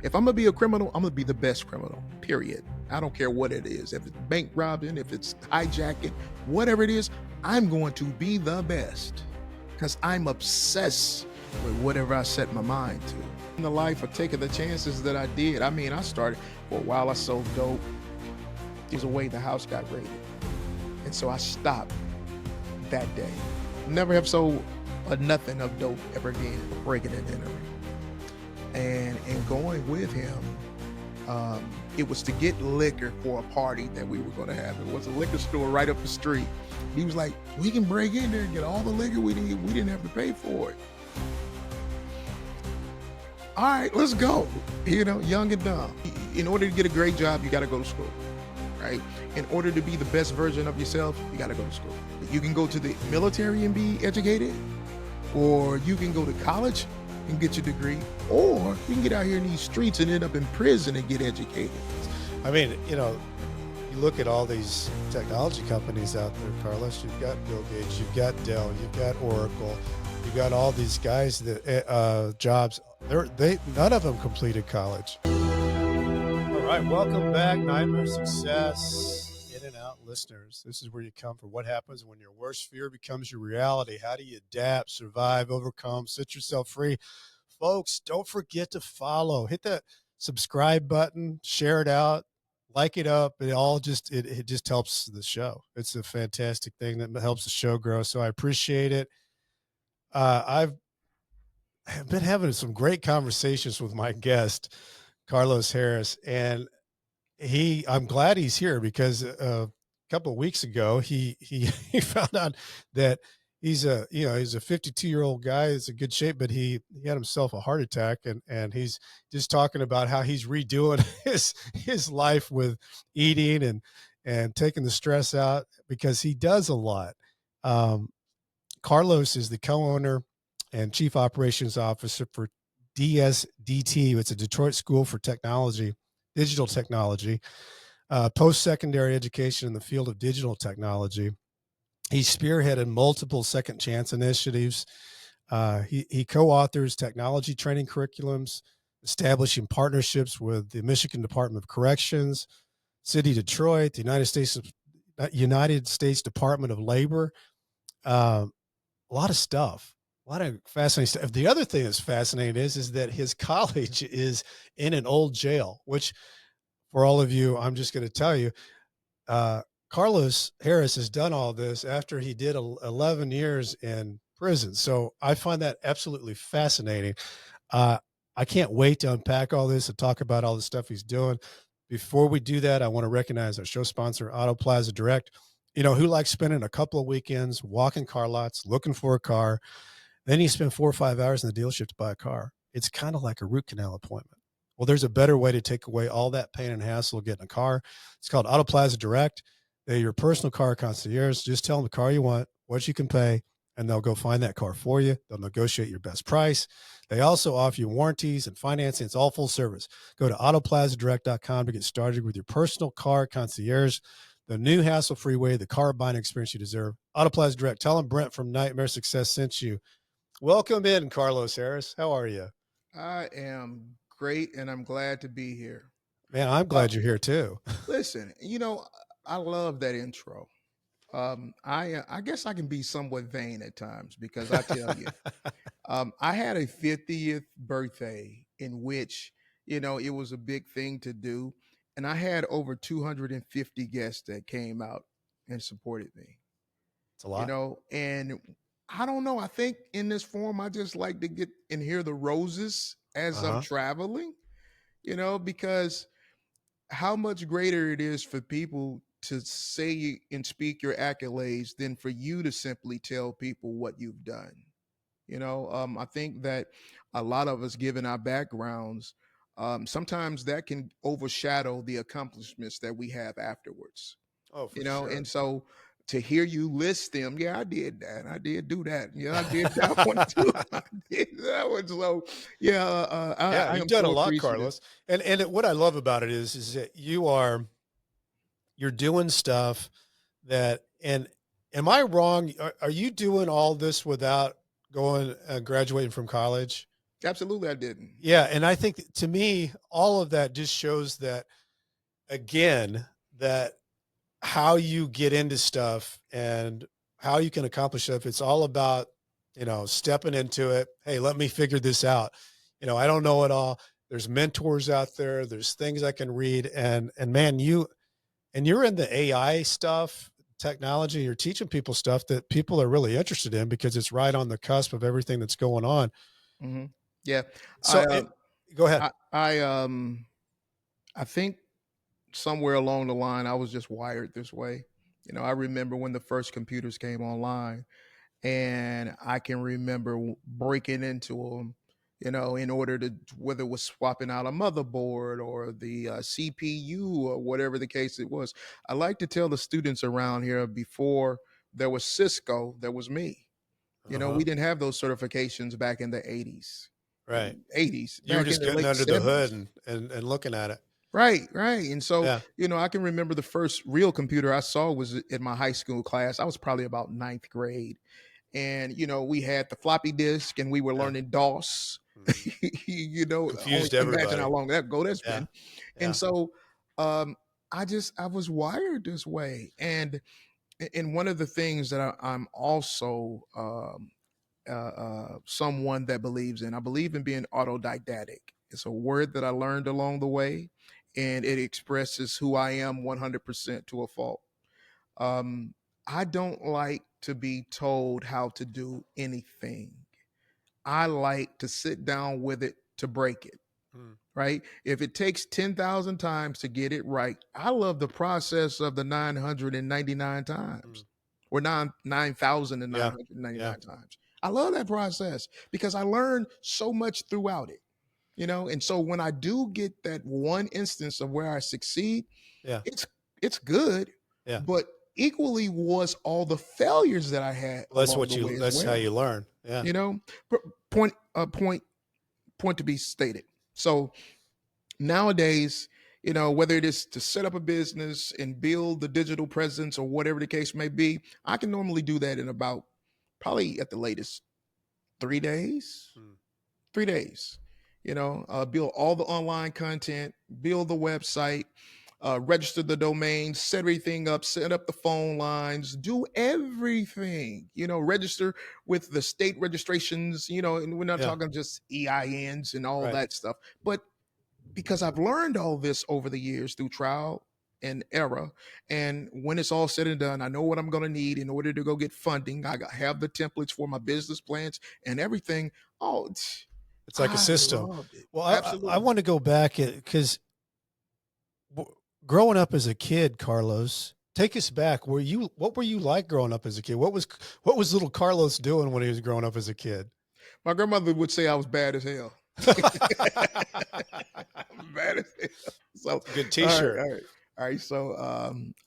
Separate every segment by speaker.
Speaker 1: If I'm gonna be a criminal, I'm gonna be the best criminal, period. I don't care what it is. If it's bank robbing, if it's hijacking, whatever it is, I'm going to be the best because I'm obsessed with whatever I set my mind to. In the life of taking the chances that I did, I mean, I started for a while, I sold dope. There's a way the house got raided. And so I stopped that day. Never have sold a nothing of dope ever again, breaking and entering. And in going with him, it was to get liquor for a party that we were going to have. It was a liquor store right up the street. He was like, we can break in there and get all the liquor we need. We didn't have to pay for it. All right, let's go. You know, young and dumb. In order to get a great job, you got to go to school, right? In order to be the best version of yourself, you got to go to school. You can go to the military and be educated, or you can go to college and get your degree, or you can get out here in these streets and end up in prison and get educated.
Speaker 2: I mean, you know, you look at all these technology companies out there, Karlos. You've got Bill Gates, you've got Dell, you've got Oracle, you've got all these guys that jobs. None of them completed college. All right, welcome back, Nightmare Success In and Out listeners. This is where you come for what happens when your worst fear becomes your reality. How do you adapt, survive, overcome, set yourself free? Folks, don't forget to follow. Hit that subscribe button, share it out, like it up. It just helps the show. It's a fantastic thing that helps the show grow. So I appreciate it. I've been having some great conversations with my guest, Karlos Harris, and I'm glad he's here because a couple of weeks ago he found out that he's a 52-year-old guy. It's a good shape, but he had himself a heart attack, and he's just talking about how he's redoing his life with eating and taking the stress out because he does a lot. Karlos is the co-owner and chief operations officer for DSDT. It's a Detroit School for Technology, digital technology, post-secondary education in the field of digital technology. He spearheaded multiple second chance initiatives. He co-authors technology training curriculums, establishing partnerships with the Michigan Department of Corrections, City of Detroit, the United States Department of Labor. A lot of stuff. A lot of fascinating stuff. The other thing that's fascinating is that his college is in an old jail, which for all of you, I'm just going to tell you, Karlos Harris has done all this after he did 11 years in prison. So I find that absolutely fascinating. I can't wait to unpack all this and talk about all the stuff he's doing. Before we do that, I want to recognize our show sponsor, Auto Plaza Direct. You know, who likes spending a couple of weekends walking car lots, looking for a car. Then you spend 4 or 5 hours in the dealership to buy a car. It's kind of like a root canal appointment. Well, there's a better way to take away all that pain and hassle of getting a car. It's called Auto Plaza Direct. They're your personal car concierge. Just tell them the car you want, what you can pay, and they'll go find that car for you. They'll negotiate your best price. They also offer you warranties and financing. It's all full service. Go to autoplazadirect.com to get started with your personal car concierge, the new hassle-free way, the car buying experience you deserve. Auto Plaza Direct. Tell them Brent from Nightmare Success sent you. Welcome in, Karlos Harris. How are you?
Speaker 1: I am great, and I'm glad to be here.
Speaker 2: Man, I'm glad you're here too.
Speaker 1: Listen, you know, I love that intro. I guess I can be somewhat vain at times because I tell you, I had a 50th birthday in which, you know, it was a big thing to do. And I had over 250 guests that came out and supported me,
Speaker 2: It's a
Speaker 1: you
Speaker 2: lot.
Speaker 1: know, and I don't know. I think in this form, I just like to get and hear the roses as I'm
Speaker 2: Uh-huh.
Speaker 1: traveling, you know, because how much greater it is for people to say and speak your accolades than for you to simply tell people what you've done. You know, I think that a lot of us, given our backgrounds, sometimes that can overshadow the accomplishments that we have afterwards.
Speaker 2: Oh,
Speaker 1: You
Speaker 2: for
Speaker 1: know,
Speaker 2: sure.
Speaker 1: and so to hear you list them, yeah, I did that. I did do that. Yeah, I did that one too. I did that one. So, yeah,
Speaker 2: Yeah,
Speaker 1: I
Speaker 2: you've
Speaker 1: am
Speaker 2: done a
Speaker 1: so
Speaker 2: lot,
Speaker 1: appreciative.
Speaker 2: Karlos. And what I love about it is that you're doing stuff that, and am I wrong? Are you doing all this without going graduating from college?
Speaker 1: Absolutely, I didn't.
Speaker 2: Yeah, and I think to me, all of that just shows that again, that how you get into stuff and how you can accomplish stuff, it's all about, stepping into it. Hey, let me figure this out. I don't know it all. There's mentors out there. There's things I can read. And man, you're in the AI stuff, technology, you're teaching people stuff that people are really interested in because it's right on the cusp of everything that's going on.
Speaker 1: Hmm. Yeah,
Speaker 2: So go ahead.
Speaker 1: I think somewhere along the line I was just wired this way. I remember when the first computers came online, and I can remember breaking into them, in order to, whether it was swapping out a motherboard or the CPU or whatever the case it was. I like to tell the students around here, before there was Cisco, there was me.
Speaker 2: Uh-huh.
Speaker 1: We didn't have those certifications back in the 80s.
Speaker 2: Right.
Speaker 1: 80s,
Speaker 2: You were
Speaker 1: back in
Speaker 2: just
Speaker 1: the
Speaker 2: getting
Speaker 1: late
Speaker 2: under the
Speaker 1: 70s.
Speaker 2: hood and looking at it.
Speaker 1: Right, right. And so,
Speaker 2: Yeah.
Speaker 1: I can remember the first real computer I saw was in my high school class. I was probably about ninth grade. And, we had the floppy disk and we were
Speaker 2: Yeah.
Speaker 1: learning DOS.
Speaker 2: Mhm.
Speaker 1: Only
Speaker 2: Confused
Speaker 1: imagine how
Speaker 2: everybody.
Speaker 1: long that ago that's
Speaker 2: Yeah.
Speaker 1: been. And
Speaker 2: Yeah.
Speaker 1: so I was wired this way. And one of the things that I'm also someone that believes in. I believe in being autodidactic. It's a word that I learned along the way, and it expresses who I am 100% to a fault. Um, I don't like to be told how to do anything. I like to sit down with it to break it.
Speaker 2: Mm.
Speaker 1: Right? If it takes 10,000 times to get it right, I love the process of the 999
Speaker 2: Mm.
Speaker 1: times, or 9,999
Speaker 2: Yeah. Yeah.
Speaker 1: times. I love that process because I learned so much throughout it, And so when I do get that one instance of where I succeed,
Speaker 2: Yeah.
Speaker 1: it's it's good,
Speaker 2: Yeah.
Speaker 1: but equally was all the failures that I had
Speaker 2: Well,
Speaker 1: along the way as
Speaker 2: that's how
Speaker 1: well.
Speaker 2: you learn. Yeah.
Speaker 1: You know, P- point point to be stated. So nowadays, whether it is to set up a business and build the digital presence or whatever the case may be, I can normally do that in about, probably at the latest, 3 days.
Speaker 2: Mm.
Speaker 1: 3 days. Build all the online content, build the website, register the domain, set everything up, set up the phone lines, do everything. Register with the state registrations. And we're not
Speaker 2: Yeah.
Speaker 1: talking just EINs and all
Speaker 2: Right.
Speaker 1: that stuff, but because I've learned all this over the years through trial and error. And when it's all said and done, I know what I'm going to need in order to go get funding. Have the templates for my business plans and everything. Oh,
Speaker 2: It's like a
Speaker 1: I
Speaker 2: system.
Speaker 1: loved it.
Speaker 2: Well, I
Speaker 1: Absolutely.
Speaker 2: want to go back because growing up as a kid, Carlos, take us back. What were you like growing up as a kid? What was little Carlos doing when he was growing up as a kid?
Speaker 1: My grandmother would say I was bad as hell. Bad as hell. So,
Speaker 2: Good
Speaker 1: all right,
Speaker 2: T-shirt.
Speaker 1: all right, all right. So,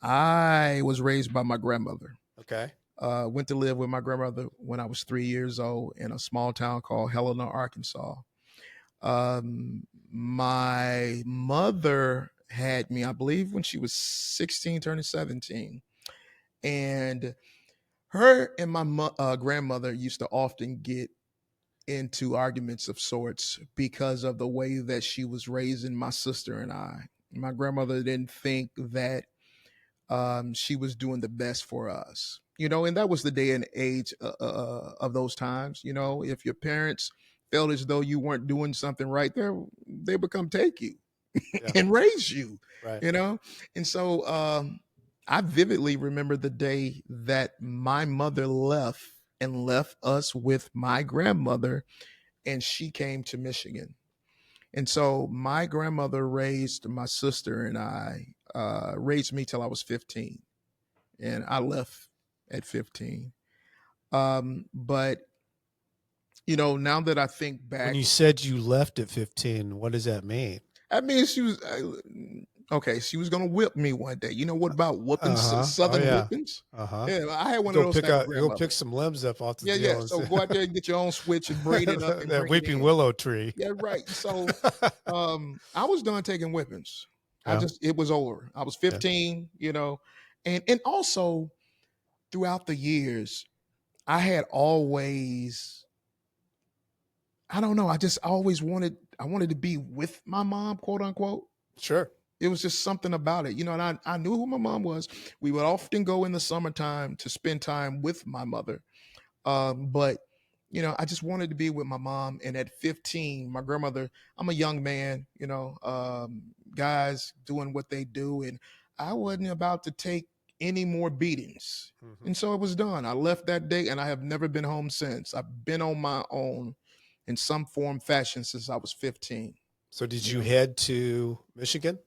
Speaker 1: I was raised by my grandmother.
Speaker 2: Okay.
Speaker 1: Went to live with my grandmother when I was 3 years old in a small town called Helena, Arkansas. My mother had me, I believe, when she was 16, turning 17. And her and my grandmother used to often get into arguments of sorts because of the way that she was raising my sister and I. My grandmother didn't think that she was doing the best for us. And that was the day and age of those times. If your parents felt as though you weren't doing something right, they become take you
Speaker 2: Yeah.
Speaker 1: and raise you.
Speaker 2: Right.
Speaker 1: You know, and so I vividly remember the day that my mother left and left us with my grandmother, and she came to Michigan. And so my grandmother raised my sister and I, raised me till I was 15, and I left at 15. But now that I think
Speaker 2: When
Speaker 1: back,
Speaker 2: you said you left at 15, what does that mean?
Speaker 1: I mean, she was okay. She was gonna whip me one day. You know what about whoopings?
Speaker 2: Uh-huh. Oh
Speaker 1: Southern
Speaker 2: yeah.
Speaker 1: whoopings.
Speaker 2: Uh-huh.
Speaker 1: Yeah, I had
Speaker 2: You
Speaker 1: one of
Speaker 2: go
Speaker 1: those
Speaker 2: pick
Speaker 1: type of
Speaker 2: out you go pick
Speaker 1: grandmothers.
Speaker 2: some limbs up off the
Speaker 1: Yeah, yeah.
Speaker 2: deal and
Speaker 1: So go out there and get your own switch and braid it up and
Speaker 2: that
Speaker 1: bring it
Speaker 2: weeping
Speaker 1: in.
Speaker 2: willow tree.
Speaker 1: Yeah, right. So I was done taking whippings.
Speaker 2: Yeah.
Speaker 1: It was over. I was
Speaker 2: Yeah.
Speaker 1: 15, and also throughout the years, I had always I don't know. I just always I wanted to be with my mom, quote unquote.
Speaker 2: Sure.
Speaker 1: It was just something about it, and I knew who my mom was. We would often go in the summertime to spend time with my mother. But I just wanted to be with my mom. And at 15, my grandmother, I'm a young man, guys doing what they do. And I wasn't about to take any more beatings.
Speaker 2: Mhm.
Speaker 1: And so it was done. I left that day and I have never been home since. I've been on my own in some form, fashion since I was 15.
Speaker 2: So did
Speaker 1: You
Speaker 2: you
Speaker 1: know,
Speaker 2: head to Michigan?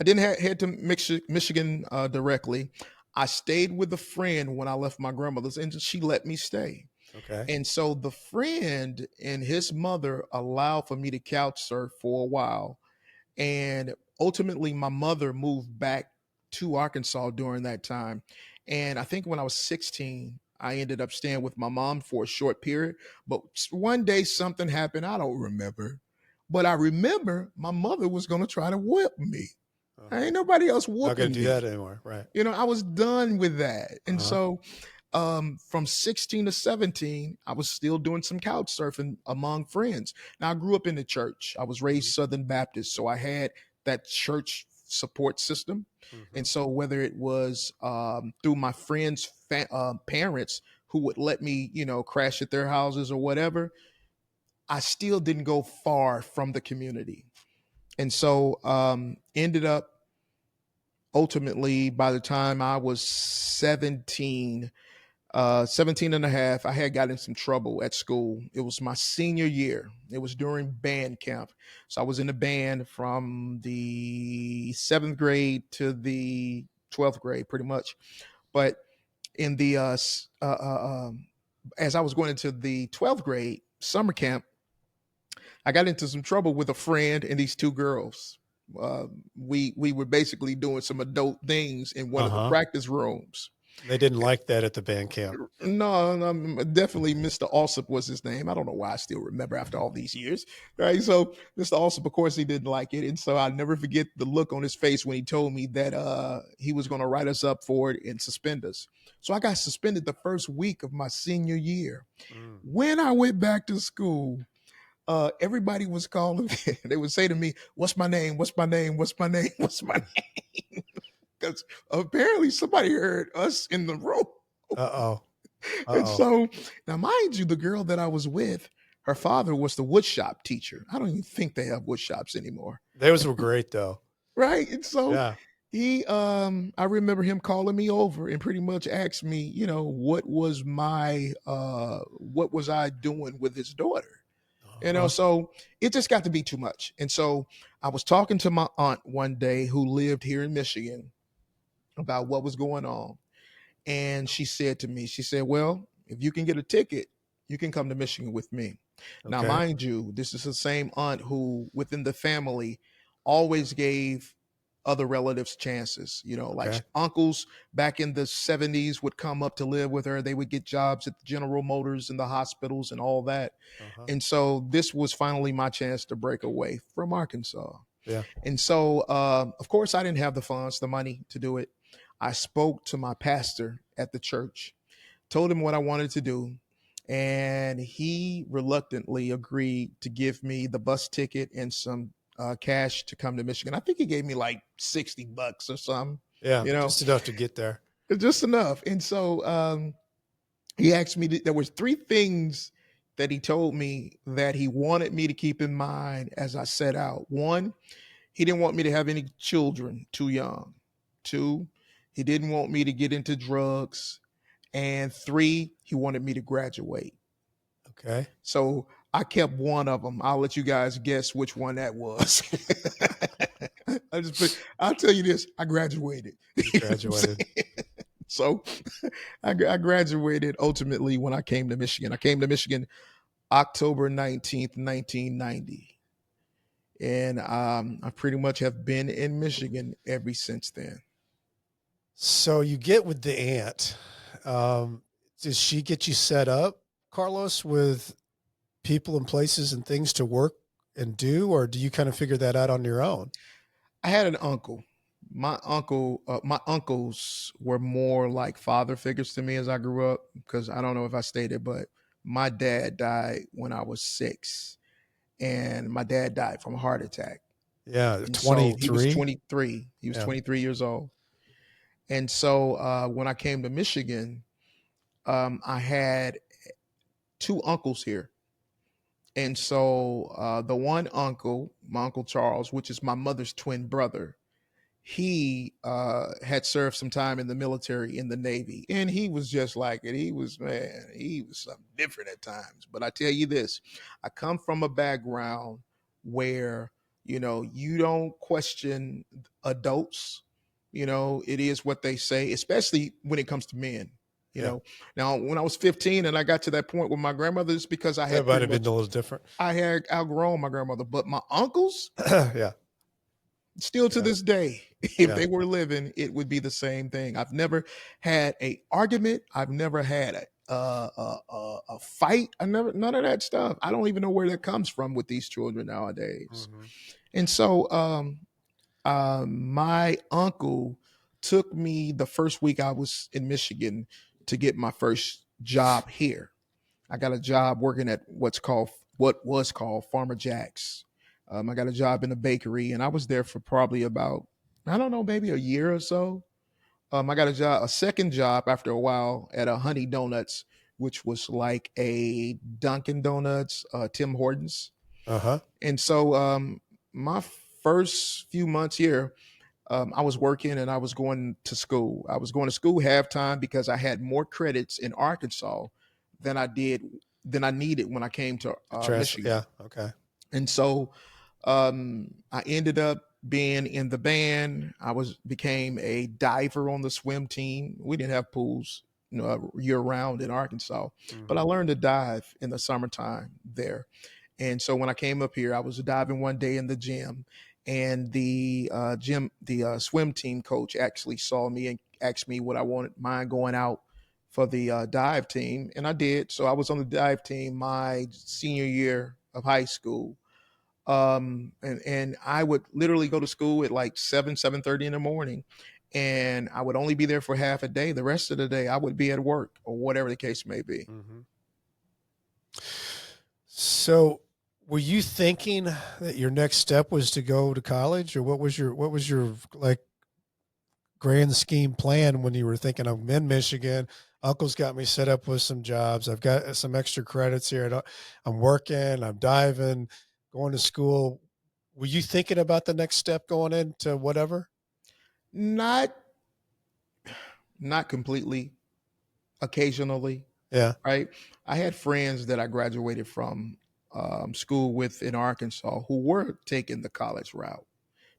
Speaker 1: I didn't head to Michigan directly. I stayed with a friend when I left my grandmother's, and she let me stay.
Speaker 2: Okay.
Speaker 1: And so the friend and his mother allowed for me to couch surf for a while. And ultimately, my mother moved back to Arkansas during that time. And I think when I was 16, I ended up staying with my mom for a short period. But one day something happened. I don't remember. But I remember my mother was going to try to whip me.
Speaker 2: Uh-huh.
Speaker 1: Ain't nobody else
Speaker 2: Not going
Speaker 1: whooping
Speaker 2: to do
Speaker 1: me.
Speaker 2: that anymore. Right.
Speaker 1: I was done with that. And
Speaker 2: Uh-huh.
Speaker 1: so from 16 to 17, I was still doing some couch surfing among friends. Now, I grew up in the church. I was raised
Speaker 2: Mhm.
Speaker 1: Southern Baptist, so I had that church support system. And
Speaker 2: Mhm.
Speaker 1: so, whether it was through my friends' parents who would let me, crash at their houses or whatever, I still didn't go far from the community. And so, ended up ultimately by the time I was 17, 17 and a half, I had gotten in some trouble at school. It was my senior year. It was during band camp. So I was in the band from the seventh grade to the 12th grade, pretty much. But in the, as I was going into the 12th grade summer camp, I got into some trouble with a friend and these two girls. We were basically doing some adult things in one of the
Speaker 2: Uh-huh.
Speaker 1: practice rooms.
Speaker 2: They didn't like that at the band camp.
Speaker 1: No, no, definitely Mr. Alsop was his name. I don't know why I still remember after all these years. Right. So Mr. Alsop, of course, he didn't like it. And so I'll never forget the look on his face when he told me that he was going to write us up for it and suspend us. So I got suspended the first week of my senior year.
Speaker 2: Mm.
Speaker 1: When I went back to school, everybody was calling me. They would say to me, "What's my name? What's my name? What's my name? What's my name?" Because apparently somebody heard us in the room.
Speaker 2: Uh-oh.
Speaker 1: And
Speaker 2: Uh-oh.
Speaker 1: so now, mind you, the girl that I was with, her father was the woodshop teacher. I don't even think they have wood shops anymore.
Speaker 2: Those were great though.
Speaker 1: Right. And so
Speaker 2: Yeah.
Speaker 1: I remember him calling me over and pretty much asked me, what was I doing with his daughter?
Speaker 2: Uh-huh.
Speaker 1: So it just got to be too much. And so I was talking to my aunt one day who lived here in Michigan about what was going on. And she said to me, she said, "Well, if you can get a ticket, you can come to Michigan with me." Now,
Speaker 2: Okay.
Speaker 1: mind you, this is the same aunt who, within the family, always gave other relatives chances. Like
Speaker 2: Okay.
Speaker 1: uncles back in the 70s would come up to live with her. They would get jobs at the General Motors and the hospitals and all that.
Speaker 2: Uh-huh.
Speaker 1: And so this was finally my chance to break away from Arkansas.
Speaker 2: Yeah.
Speaker 1: And so, of course, I didn't have the funds, the money to do it. I spoke to my pastor at the church, told him what I wanted to do, and he reluctantly agreed to give me the bus ticket and some cash to come to Michigan. I think he gave me like $60 or something,
Speaker 2: Yeah.
Speaker 1: you know,
Speaker 2: Just enough to get there.
Speaker 1: just enough. And so he asked me, there was three things that he told me that he wanted me to keep in mind as I set out. One, he didn't want me to have any children too young. Two, he didn't want me to get into drugs. And three, he wanted me to graduate.
Speaker 2: Okay.
Speaker 1: So I kept one of them. I'll let you guys guess which one that was. I'll tell you this: I graduated.
Speaker 2: You
Speaker 1: You know what I'm
Speaker 2: graduated.
Speaker 1: saying? So I graduated ultimately when I came to Michigan. I came to Michigan October 19th, 1990. And I pretty much have been in Michigan ever since then.
Speaker 2: So you get with the aunt. Um, does she get you set up, Carlos, with people and places and things to work and do, or do you kind of figure that out on your own?
Speaker 1: I had an uncle. My uncles were more like father figures to me as I grew up because I don't know if I stated, but My dad died when I was 6, and my dad died from a heart attack.
Speaker 2: Yeah,
Speaker 1: And so he was
Speaker 2: 23.
Speaker 1: 23. He was
Speaker 2: Yeah.
Speaker 1: 23 years old. And so when I came to Michigan, I had two uncles here. And so the one uncle, my Uncle Charles, which is my mother's twin brother, he had served some time in the military in the Navy. And he was just like it. He was, man, he was something different at times. But I tell you this, I come from a background where, you don't question adults. It is what they say, especially when it comes to men. You
Speaker 2: Yeah.
Speaker 1: know, now when I was 15 and I got to that point with my grandmother, it's because I
Speaker 2: That
Speaker 1: had
Speaker 2: might
Speaker 1: pretty
Speaker 2: have been
Speaker 1: much
Speaker 2: a little different.
Speaker 1: I had outgrown my grandmother, but my uncles,
Speaker 2: Yeah.
Speaker 1: still to
Speaker 2: Yeah.
Speaker 1: this day, if
Speaker 2: Yeah.
Speaker 1: they were living, it would be the same thing. I've never had a argument. I've never had a fight. I never none of that stuff. I don't even know where that comes from with these children nowadays.
Speaker 2: Hmm.
Speaker 1: And so, my uncle took me the first week I was in Michigan to get my first job here. I got a job working at what was called Farmer Jack's. I got a job in a bakery, and I was there for probably about, I don't know, maybe a year or so. I got a second job after a while at a Honey Donuts, which was like a Dunkin' Donuts, Tim Hortons.
Speaker 2: Uh-huh.
Speaker 1: And so my first few months here, I was working and I was going to school. I was going to school halftime because I had more credits in Arkansas than I did than I needed when I came to
Speaker 2: Transfer.
Speaker 1: Michigan.
Speaker 2: Yeah. Okay.
Speaker 1: And so I ended up being in the band. I was became a diver on the swim team. We didn't have pools, year round in Arkansas, but I
Speaker 2: Hmm.
Speaker 1: learned to dive in the summertime there. And so when I came up here, I was diving one day in the gym, and the swim team coach actually saw me and asked me would I want mind going out for the dive team, and I did. So I was on the dive team my senior year of high school, and I would literally go to school at like 7:30 in the morning, and I would only be there for half a day. The rest of the day, I would be at work or whatever the case may be.
Speaker 2: Hmm. So, were you thinking that your next step was to go to college, or what was your like grand scheme plan when you were thinking I'm in Michigan? Uncle's got me set up with some jobs. I've got some extra credits here. I'm working. I'm diving, going to school. Were you thinking about the next step going into whatever?
Speaker 1: Not not completely. Occasionally,
Speaker 2: Yeah.
Speaker 1: right? I had friends that I graduated from school with in Arkansas who were taking the college route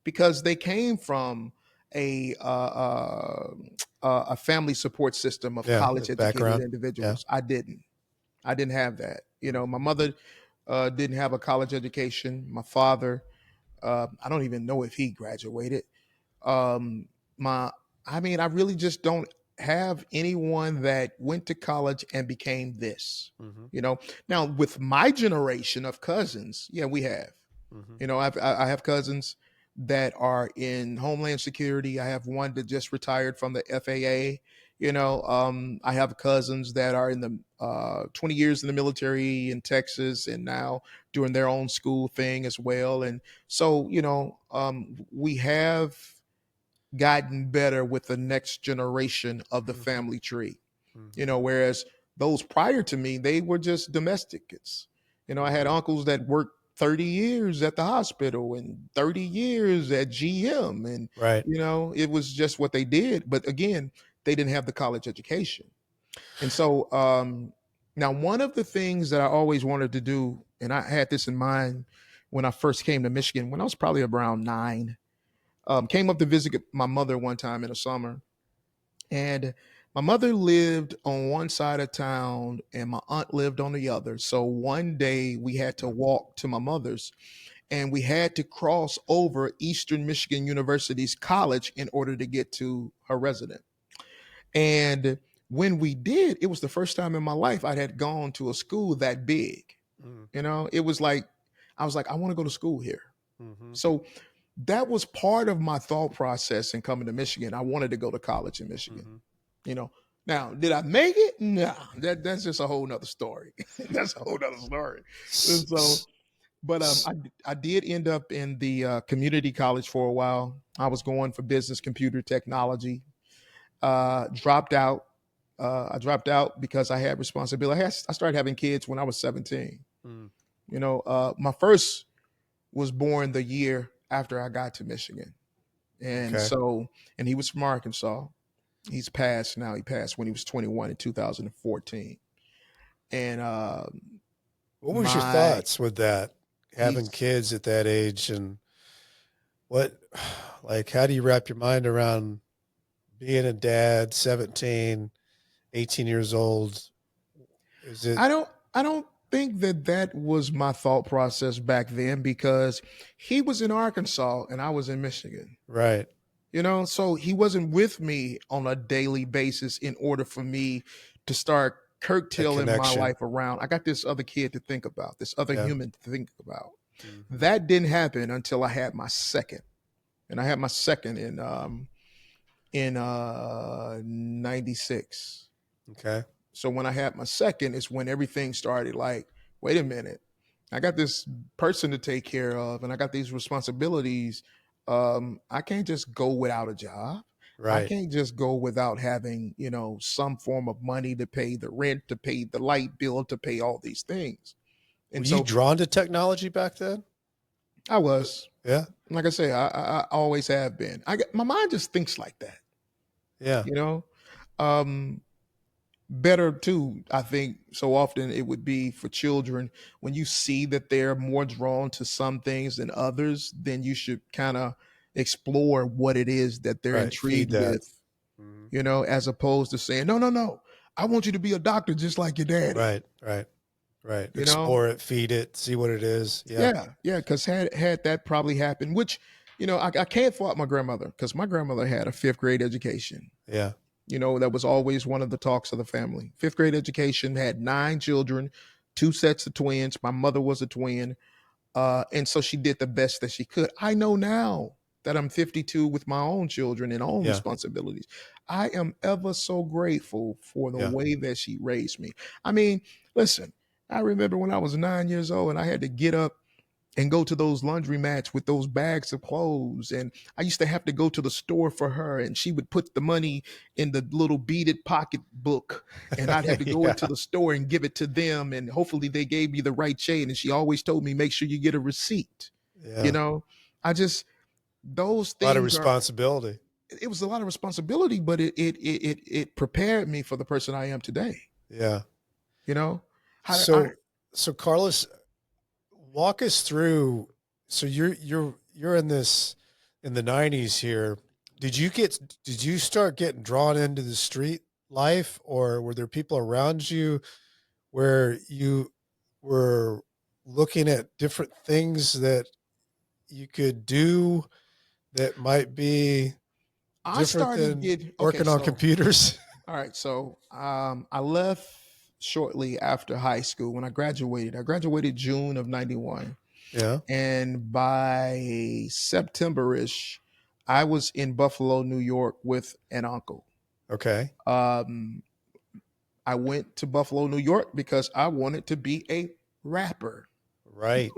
Speaker 1: because they came from a uh, uh, a family support system of
Speaker 2: Yeah.
Speaker 1: college educated
Speaker 2: Background. Yeah.
Speaker 1: individuals. I didn't. I didn't have that. My
Speaker 2: Hmm.
Speaker 1: mother didn't have a college education. My father, I don't even know if he graduated. Um, my, I mean, I really just don't have anyone that went to college and became this.
Speaker 2: Hmm.
Speaker 1: You know, now with my generation of cousins, yeah, we have.
Speaker 2: Hmm.
Speaker 1: I have cousins that are in Homeland Security. I have one that just retired from the FAA. I have cousins that are in the 20 years in the military in Texas and now doing their own school thing as well. And so, we have gotten better with the next generation of the
Speaker 2: Hmm.
Speaker 1: family tree.
Speaker 2: Hmm.
Speaker 1: Whereas those prior to me, they were just domesticates. I had
Speaker 2: Hmm.
Speaker 1: uncles that worked 30 years at the hospital and 30 years at GM. And,
Speaker 2: Right.
Speaker 1: it was just what they did. But again, they didn't have the college education. And so now, one of the things that I always wanted to do, and I had this in mind when I first came to Michigan, when I was probably around 9, came up to visit my mother one time in the summer, and my mother lived on one side of town and my aunt lived on the other. So one day we had to walk to my mother's, and we had to cross over Eastern Michigan University's college in order to get to her residence. And when we did, it was the first time in my life I had gone to a school that big. It was like, I was like, I want to go to school here.
Speaker 2: Hmm.
Speaker 1: So that was part of my thought process in coming to Michigan. I wanted to go to college in Michigan.
Speaker 2: Hmm.
Speaker 1: You know, Now, did I make it? No, that's just a whole nother story. That's a whole nother story. And
Speaker 2: S-
Speaker 1: so,
Speaker 2: s-
Speaker 1: but
Speaker 2: s-
Speaker 1: I did end up in the community college for a while. I was going for business computer technology. Dropped out. I dropped out because I had responsibility. I started having kids when I was 17.
Speaker 2: mm,
Speaker 1: My first was born the year after I got to Michigan, and
Speaker 2: okay.
Speaker 1: so and he was from Arkansas. He's passed now. He passed when he was 21 in 2014. And
Speaker 2: What was your
Speaker 1: my
Speaker 2: thoughts with that, having
Speaker 1: he's
Speaker 2: kids at that age, and what, like, how do you wrap your mind around being a dad, 17, 18 years old? Is it
Speaker 1: I don't think that was my thought process back then because he was in Arkansas and I was in Michigan.
Speaker 2: right?
Speaker 1: So he wasn't with me on a daily basis in order for me to start
Speaker 2: That
Speaker 1: curtailing my
Speaker 2: connection.
Speaker 1: life around. I got this other kid to think about, this other
Speaker 2: Yeah.
Speaker 1: human to think about.
Speaker 2: Hmm.
Speaker 1: That didn't happen until I had my second. And I had my second in 96.
Speaker 2: Okay.
Speaker 1: So when I had my second is when everything started like, wait a minute. I got this person to take care of and I got these responsibilities. I can't just go without a job. I
Speaker 2: Right.
Speaker 1: can't just go without having, some form of money to pay the rent, to pay the light bill, to pay all these things.
Speaker 2: Were
Speaker 1: And
Speaker 2: you
Speaker 1: so
Speaker 2: drawn to technology back then?
Speaker 1: I was,
Speaker 2: Yeah.
Speaker 1: like I say, I always have been. My mind just thinks like that,
Speaker 2: Yeah.
Speaker 1: you know. Um, Better too, I think so often it would be for children when you see that they're more drawn to some things than others, then you should kind of explore what it is that they're
Speaker 2: Right. Feed
Speaker 1: intrigued
Speaker 2: that.
Speaker 1: with,
Speaker 2: Hmm.
Speaker 1: as opposed to saying, no, no, no, I want you to be a doctor just like your daddy,
Speaker 2: Right. Right. Right.
Speaker 1: you know?
Speaker 2: Explore it, feed it, see what it is. Yeah.
Speaker 1: Yeah, yeah, because had that probably happened, which, I can't fault my grandmother because my grandmother had a fifth grade education.
Speaker 2: Yeah.
Speaker 1: That was always one of the talks of the family. Fifth grade education, had 9 children, two sets of twins. My mother was a twin. And so she did the best that she could. I know now that I'm 52 with my own children and own
Speaker 2: Yeah.
Speaker 1: responsibilities. I am ever so grateful for the
Speaker 2: Yeah.
Speaker 1: way that she raised me. I mean, listen, I remember when I was 9 years old and I had to get up and go to those laundromats with those bags of clothes. And I used to have to go to the store for her, and she would put the money in the little beaded pocketbook, and I'd have to go
Speaker 2: Yeah.
Speaker 1: into the store and give it to them. And hopefully, they gave me the right chain. And she always told me, make sure you get a receipt. You
Speaker 2: Yeah.
Speaker 1: know, I just, those
Speaker 2: A lot of
Speaker 1: things are,
Speaker 2: responsibility.
Speaker 1: it was a lot of responsibility, but it prepared me for the person I am today.
Speaker 2: Yeah.
Speaker 1: You know, how I,
Speaker 2: So, so Carlos, walk us through. So you're in this in the '90s here. Did you start getting drawn into the street life, or were there people around you where you were looking at different things that you could do that might be
Speaker 1: I
Speaker 2: different
Speaker 1: started
Speaker 2: than
Speaker 1: getting okay.
Speaker 2: working on
Speaker 1: So
Speaker 2: computers?
Speaker 1: all right, so I left shortly after high school when I graduated. I graduated June of 91.
Speaker 2: Yeah.
Speaker 1: And by September-ish, I was in Buffalo, New York with an uncle.
Speaker 2: Okay.
Speaker 1: Um, I went to Buffalo, New York because I wanted to be a rapper.
Speaker 2: Right.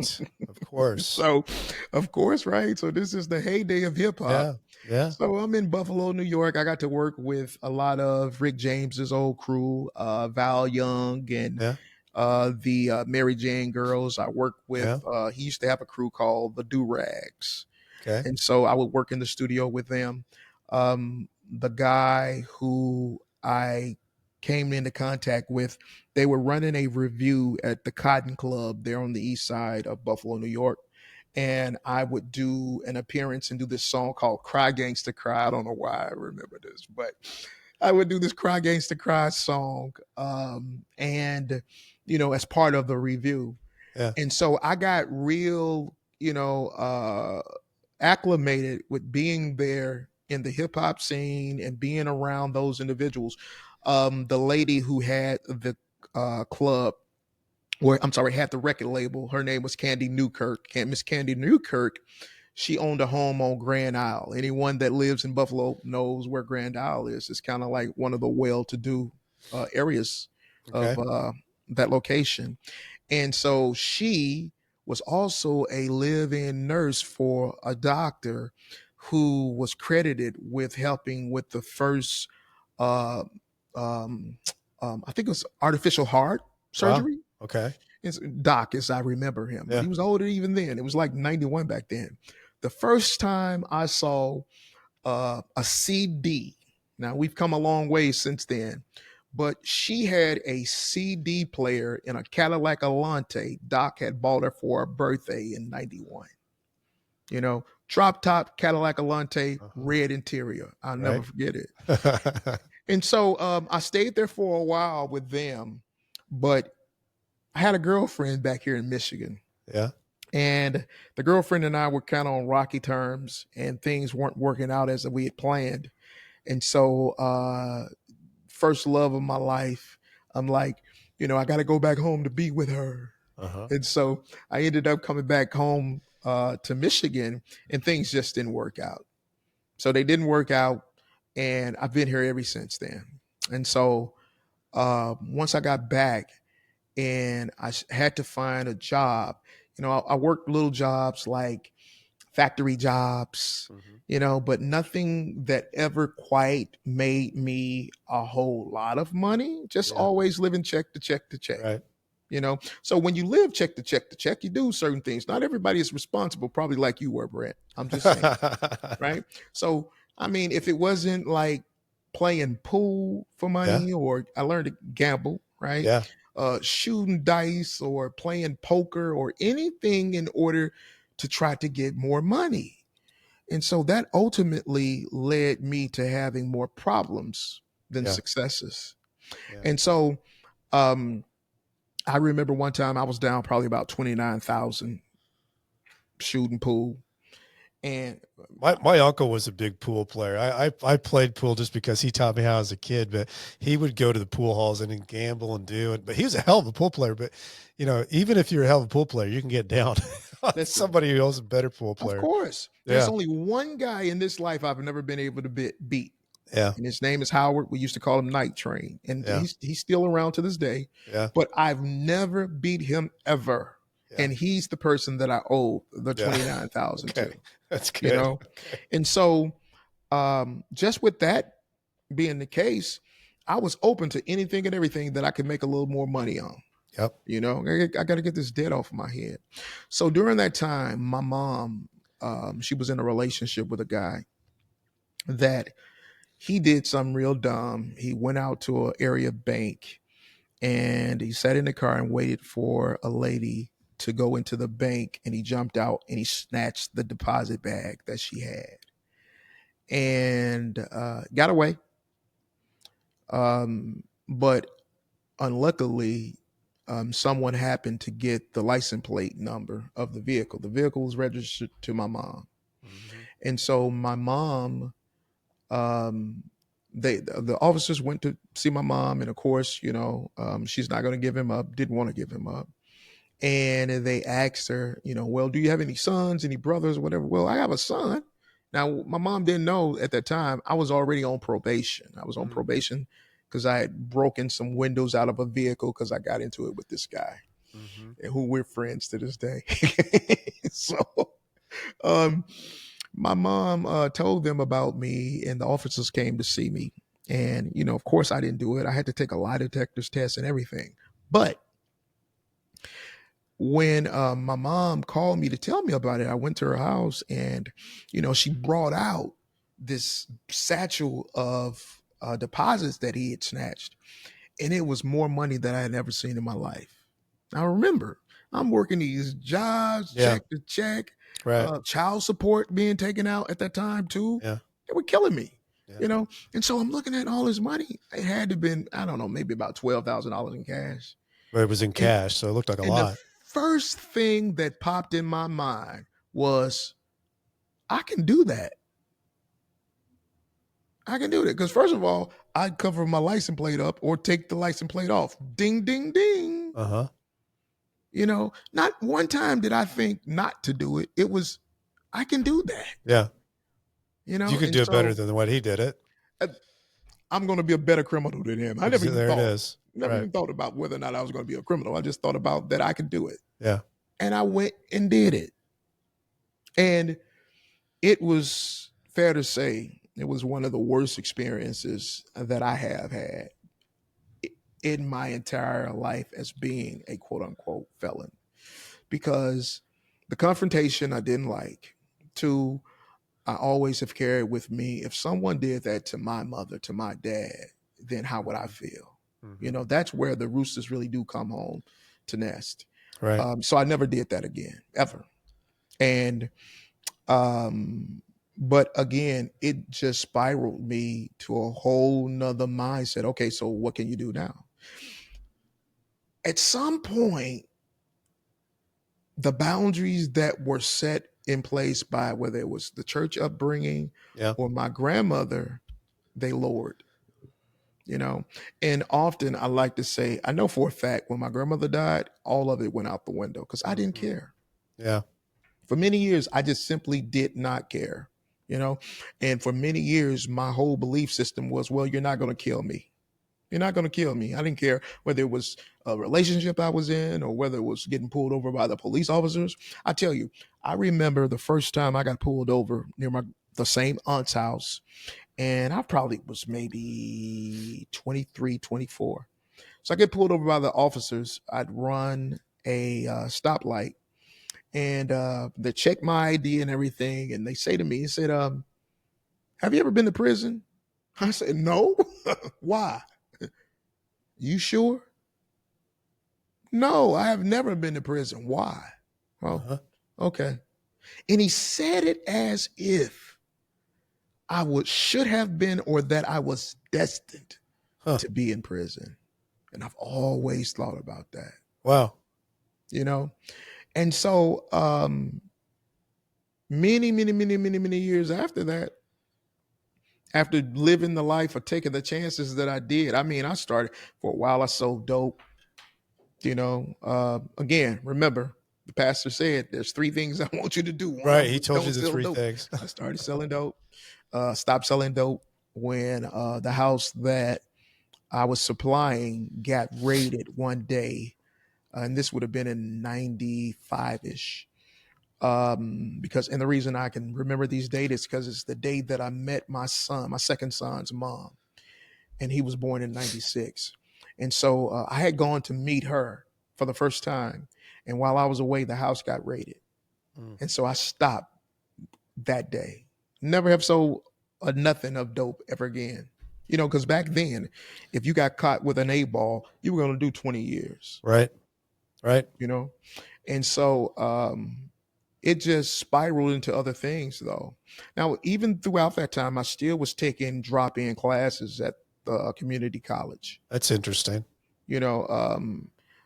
Speaker 2: Of course.
Speaker 1: So, of course, right? So this is the heyday of hip hop.
Speaker 2: Yeah. Yeah.
Speaker 1: So I'm in Buffalo, New York. I got to work with a lot of Rick James's old crew, Val Young and
Speaker 2: Yeah.
Speaker 1: the Mary Jane girls. I worked with.
Speaker 2: Yeah.
Speaker 1: He used to have a crew called the Do Rags,
Speaker 2: Okay.
Speaker 1: and so I would work in the studio with them. The guy who I came into contact with, they were running a review at the Cotton Club there on the east side of Buffalo, New York. And I would do an appearance and do this song called Cry Gangsta Cry. I don't know why I remember this, but I would do this Cry Gangsta Cry song. As part of the review.
Speaker 2: Yeah.
Speaker 1: And so I got real, acclimated with being there in the hip hop scene and being around those individuals. The lady who had the club, where I'm sorry, had the record label. Her name was Candy Newkirk. Miss Candy Newkirk. She owned a home on Grand Isle. Anyone that lives in Buffalo knows where Grand Isle is. It's kind of like one of the well-to-do areas
Speaker 2: Okay.
Speaker 1: of that location. And so she was also a live-in nurse for a doctor who was credited with helping with the first, uh, um, I think it was artificial heart
Speaker 2: Wow.
Speaker 1: surgery.
Speaker 2: Okay.
Speaker 1: It's Doc, as I remember him, but
Speaker 2: Yeah.
Speaker 1: he was older even then. It was like 91 back then. The first time I saw a CD, now we've come a long way since then, but she had a CD player in a Cadillac Alante Doc had bought her for her birthday in 91. You know, drop top Cadillac Alante,
Speaker 2: Uh-huh.
Speaker 1: red interior. I'll never
Speaker 2: Right.
Speaker 1: forget it. And so I stayed there for a while with them, but I had a girlfriend back here in Michigan.
Speaker 2: Yeah.
Speaker 1: And the girlfriend and I were kind of on rocky terms, and things weren't working out as we had planned. And so, first love of my life, I'm like, I got to go back home to be with her.
Speaker 2: Uh-huh.
Speaker 1: And so I ended up coming back home to Michigan, and things just didn't work out. So they didn't work out, and I've been here ever since then. And so once I got back, and had to find a job. I worked little jobs like factory jobs,
Speaker 2: Mhm.
Speaker 1: but nothing that ever quite made me a whole lot of money. Just
Speaker 2: Yeah.
Speaker 1: always living check to check to check.
Speaker 2: Right.
Speaker 1: So when you live check to check, you do certain things. Not everybody is responsible, probably like you were, Brent. I'm just saying, right? So, I mean, if it wasn't like playing pool for
Speaker 2: Yeah.
Speaker 1: money, or I learned to gamble, right?
Speaker 2: Yeah.
Speaker 1: Shooting dice or playing poker or anything in order to try to get more money. And so that ultimately led me to having more problems than
Speaker 2: Yeah.
Speaker 1: successes.
Speaker 2: Yeah.
Speaker 1: And so um, I remember one time I was down probably about 29,000 shooting pool. And
Speaker 2: My uncle was a big pool player. I played pool just because he taught me how as a kid, but he would go to the pool halls and then gamble and do it. But he was a hell of a pool player. But even if you're a hell of a pool player, you can get down on
Speaker 1: listen,
Speaker 2: somebody who else a better pool
Speaker 1: of
Speaker 2: player.
Speaker 1: course, there's
Speaker 2: Yeah.
Speaker 1: only one guy in this life I've never been able to beat.
Speaker 2: Yeah.
Speaker 1: And his name is Howard. We used to call him Night Train, and
Speaker 2: Yeah.
Speaker 1: he's still around to this day.
Speaker 2: Yeah.
Speaker 1: But I've never beat him ever,
Speaker 2: Yeah.
Speaker 1: and he's the person that I owe the
Speaker 2: Yeah.
Speaker 1: 29,000
Speaker 2: Okay.
Speaker 1: to.
Speaker 2: That's
Speaker 1: You
Speaker 2: good.
Speaker 1: know,
Speaker 2: Okay.
Speaker 1: and so just with that being the case, I was open to anything and everything that I could make a little more money on.
Speaker 2: Yep.
Speaker 1: I got to get this debt off my head. So during that time, my mom, she was in a relationship with a guy that he did something real dumb. He went out to an area bank, and he sat in the car and waited for a lady to go into the bank, and he jumped out and he snatched the deposit bag that she had and got away. But unluckily, someone happened to get the license plate number of the vehicle. The vehicle was registered to my mom.
Speaker 2: Mhm.
Speaker 1: And so my mom, um, the officers went to see my mom, and of course, she's not going to give him up. Didn't want to give him up, and they asked her, well, do you have any sons, any brothers, whatever? Well, I have a son. Now, my mom didn't know at that time I was already on probation. I was on
Speaker 2: Mhm.
Speaker 1: probation because I had broken some windows out of a vehicle because I got into it with this guy,
Speaker 2: Mhm.
Speaker 1: and who we're friends to this day. So, um, my mom told them about me, and the officers came to see me. And, of course, I didn't do it. I had to take a lie detectors test and everything. But when my mom called me to tell me about it, I went to her house, and, she brought out this satchel of deposits that he had snatched. And it was more money than I had ever seen in my life. Now, remember, I'm working these jobs,
Speaker 2: Yeah.
Speaker 1: check to check,
Speaker 2: Right.
Speaker 1: child support being taken out at that time too.
Speaker 2: Yeah.
Speaker 1: They were killing me,
Speaker 2: Yeah.
Speaker 1: And so I'm looking at all this money. It had to have been, I don't know, maybe about $12,000 in cash.
Speaker 2: But it was in
Speaker 1: And,
Speaker 2: cash, so it looked like a
Speaker 1: and the
Speaker 2: lot.
Speaker 1: first thing that popped in my mind was, I can do that. I can do that. Because first of all, I'd cover my license plate up or take the license plate off. Ding, ding, ding.
Speaker 2: Uh-huh.
Speaker 1: Not one time did I think not to do it. It was, I can do that.
Speaker 2: Yeah.
Speaker 1: You
Speaker 2: You
Speaker 1: know,
Speaker 2: could
Speaker 1: and
Speaker 2: do it better
Speaker 1: so
Speaker 2: than what he did it.
Speaker 1: uh, I'm going to be a better criminal than him. I never even
Speaker 2: There it
Speaker 1: thought,
Speaker 2: is.
Speaker 1: never
Speaker 2: Right.
Speaker 1: even thought about whether or not I was going to be a criminal. I just thought about that I could do it.
Speaker 2: Yeah.
Speaker 1: And I went and did it. And it was fair to say it was one of the worst experiences that I have had in my entire life as being a quote unquote felon, because the confrontation I didn't like. Two, I always have carried with me, if someone did that to my mother, to my dad, then how would I feel? You know, that's where the roosters really do come home to nest.
Speaker 2: Right.
Speaker 1: So I never did that again, ever. And um but again, it just spiraled me to a whole nother mindset. Okay, so what can you do now? At some point, the boundaries that were set in place by whether it was the church upbringing
Speaker 2: Yeah.
Speaker 1: or my grandmother, they lowered, you know. And often I like to say, I know for a fact when my grandmother died, all of it went out the window because I didn't care.
Speaker 2: Yeah.
Speaker 1: For many years, I just simply did not care, you know. And for many years, my whole belief system was, well, you're not going to kill me. You're not going to kill me. I didn't care whether it was a relationship I was in or whether it was getting pulled over by the police officers. I tell you, I remember the first time I got pulled over near the same aunt's house, and I probably was maybe 23, 24. So I get pulled over by the officers. I'd run a stoplight, and they check my ID and everything, and they say to me, he said, have you ever been to prison? I said, no. Why? You sure? No, I have never been to prison. Why? Well,
Speaker 2: Uh-huh.
Speaker 1: okay. And he said it as if I should have been, or that I was destined
Speaker 2: Huh.
Speaker 1: to be in prison. And I've always thought about that,
Speaker 2: Wow.
Speaker 1: you know? And so many years after that, after living the life or taking the chances that I did, I mean, I started for a while, I sold dope. You know, again, remember the pastor said there's three things I want you to do. One of
Speaker 2: Right.
Speaker 1: them
Speaker 2: He
Speaker 1: was
Speaker 2: told you
Speaker 1: don't
Speaker 2: the
Speaker 1: sell
Speaker 2: three
Speaker 1: dope.
Speaker 2: things.
Speaker 1: I started selling dope, stopped selling dope when the house that I was supplying got raided one day. And this would have been in 95 ish. Because, and the reason I can remember these dates is because it's the day that I met my son, my second son's mom, and he was born in 96. And so I had gone to meet her for the first time. And while I was away, the house got raided.
Speaker 2: Mm.
Speaker 1: And so I stopped that day. Never have sold a nothing of dope ever again. You know, because back then, if you got caught with an 8 ball, you were going to do 20 years,
Speaker 2: Right. Right.
Speaker 1: you know? And so it just spiraled into other things, though. Now, even throughout that time, I still was taking drop in classes at the community college.
Speaker 2: That's interesting.
Speaker 1: You know,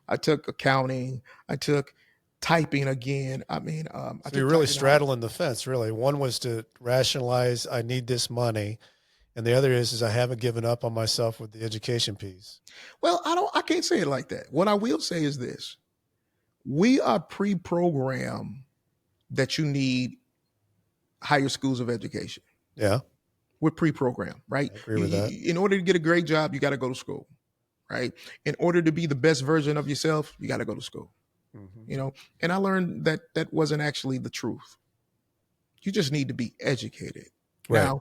Speaker 1: I took accounting, I took typing again. I mean, I
Speaker 2: So you're
Speaker 1: took
Speaker 2: really
Speaker 1: typing hard.
Speaker 2: straddling the fence, really. One was to rationalize, I need this money. And the other is I haven't given up on myself with the education piece.
Speaker 1: Well, I can't say it like that. What I will say is this: we are pre-programmed that you need higher schools of education.
Speaker 2: Yeah.
Speaker 1: We're pre-programmed, right?
Speaker 2: I agree with that.
Speaker 1: In order to get a great job, you got to go to school, right? In order to be the best version of yourself, you got to go to school.
Speaker 2: Mm-hmm.
Speaker 1: You know, and I learned that that wasn't actually the truth. You just need to be educated.
Speaker 2: Right.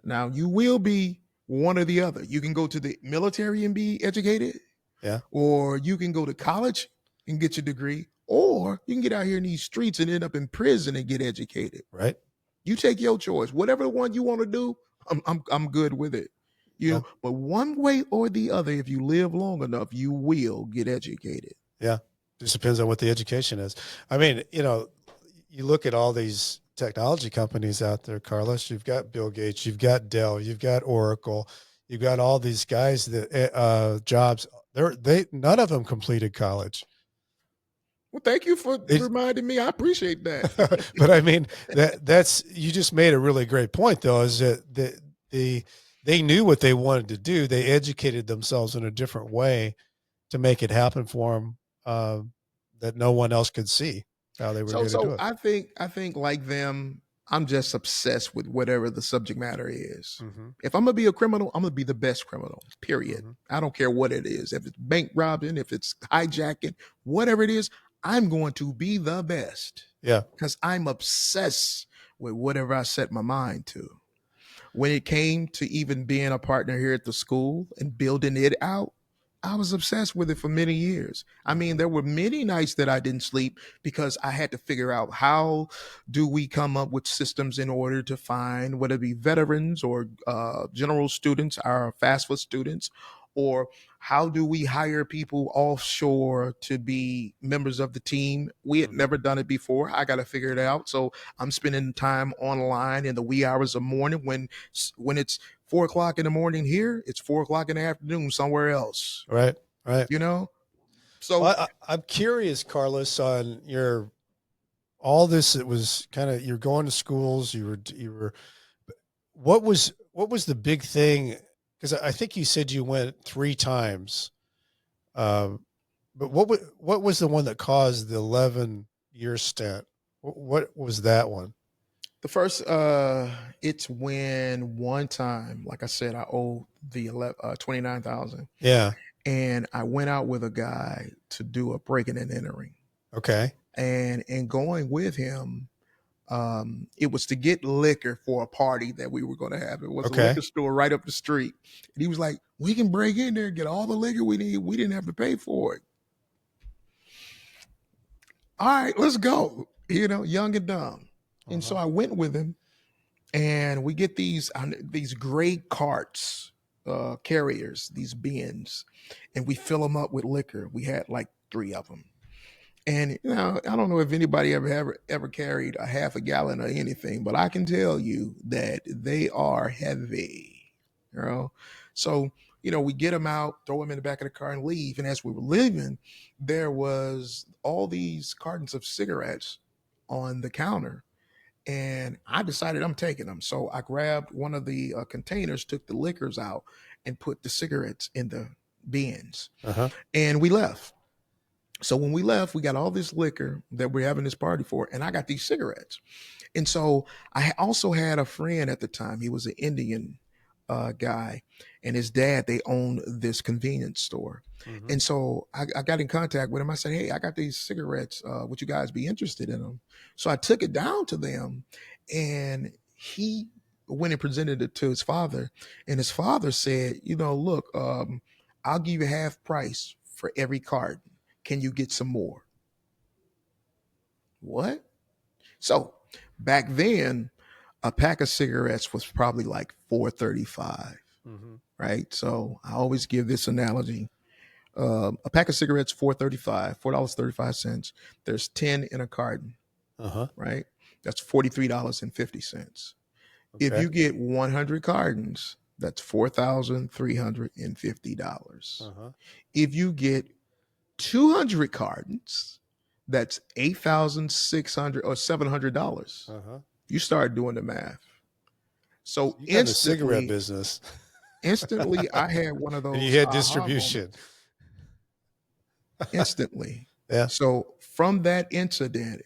Speaker 1: Now you will be one or the other. You can go to the military and be educated,
Speaker 2: Yeah.
Speaker 1: or you can go to college and get your degree, or you can get out here in these streets and end up in prison and get educated.
Speaker 2: Right.
Speaker 1: You take your choice. Whatever one you want to do, I'm good with it. You
Speaker 2: Yeah.
Speaker 1: know, but one way or the other, if you live long enough, you will get educated.
Speaker 2: Yeah. Just depends on what the education is. I mean, you know, you look at all these technology companies out there, Karlos, you've got Bill Gates, you've got Dell, you've got Oracle, you've got all these guys that jobs, none of them completed college.
Speaker 1: Well, thank you for reminding me. I appreciate that.
Speaker 2: But I mean, that's, you just made a really great point though, is that they knew what they wanted to do. They educated themselves in a different way to make it happen for them, that no one else could see how they were going to do
Speaker 1: So
Speaker 2: it.
Speaker 1: I think like them, I'm just obsessed with whatever the subject matter is.
Speaker 2: Mm-hmm.
Speaker 1: If I'm gonna be a criminal, I'm gonna be the best criminal. Period.
Speaker 2: Mm-hmm.
Speaker 1: I don't care what it is. If it's bank robbing, if it's hijacking, whatever it is, I'm going to be the best
Speaker 2: Yeah.
Speaker 1: because I'm obsessed with whatever I set my mind to. When it came to even being a partner here at the school and building it out, I was obsessed with it for many years. I mean,
Speaker 2: Mm-hmm.
Speaker 1: there were many nights that I didn't sleep because I had to figure out how do we come up with systems in order to find whether it be veterans or general students, our FAFSA students, or how do we hire people offshore to be members of the team? We had
Speaker 2: Mm-hmm.
Speaker 1: never done it before. I got to figure it out. So I'm spending time online in the wee hours of morning when it's 4 o'clock in the morning here, it's 4 o'clock in the afternoon somewhere else.
Speaker 2: Right. Right.
Speaker 1: You know, so
Speaker 2: Well, I'm curious, Karlos, on your all this. It was kind of you're going to schools. You were. What was the big thing? Because I think you said you went 3 times. Um, but what was the one that caused the 11-year stint? What was that one?
Speaker 1: the first, it's when one time, like I said, I owe the 29,000,
Speaker 2: Yeah.
Speaker 1: and I went out with a guy to do a breaking and entering,
Speaker 2: Okay.
Speaker 1: and in going with him, it was to get liquor for a party that we were going to have. It was a
Speaker 2: Okay.
Speaker 1: liquor store right up the street, and he was like, "We can break in there, get all the liquor we need. We didn't have to pay for it." All right, let's go. Young and dumb. And so
Speaker 2: Uh-huh.
Speaker 1: I went with him, and we get these great carts, carriers, these bins, and we fill them up with liquor. We had like 3 of them. And I don't know if anybody ever carried a half a gallon or anything, but I can tell you that they are heavy. You know, so we get them out, throw them in the back of the car, and leave. And as we were leaving, there was all these cartons of cigarettes on the counter, and I decided I'm taking them. So I grabbed one of the containers, took the liquors out, and put the cigarettes in the bins,
Speaker 2: Uh-huh.
Speaker 1: and we left. So when we left, we got all this liquor that we're having this party for, and I got these cigarettes. And so I also had a friend at the time. He was an Indian guy, and his dad, they owned this convenience store.
Speaker 2: Mm-hmm.
Speaker 1: And so I got in contact with him. I said, "Hey, I got these cigarettes. Would you guys be interested in them?" So I took it down to them, and he went and presented it to his father. And his father said, "Look, I'll give you half price for every carton. Can you get some more?" What? So back then, a pack of cigarettes was probably like 4.35,
Speaker 2: Mm-hmm.
Speaker 1: right? So I always give this analogy. A pack of cigarettes, 4.35, $4.35. There's 10 in a carton,
Speaker 2: Uh-huh.
Speaker 1: right? That's $43.50. If
Speaker 2: Okay.
Speaker 1: you get 100 cartons, that's $4,350.
Speaker 2: Uh-huh.
Speaker 1: If you get 200 cartons, that's 8,600 or $700.
Speaker 2: Uh-huh.
Speaker 1: You start doing the math. So
Speaker 2: You got in the cigarette
Speaker 1: instantly,
Speaker 2: business.
Speaker 1: instantly, I had one of
Speaker 2: And you
Speaker 1: those
Speaker 2: had
Speaker 1: aha
Speaker 2: distribution.
Speaker 1: moments. Instantly.
Speaker 2: Yeah.
Speaker 1: So from that incident,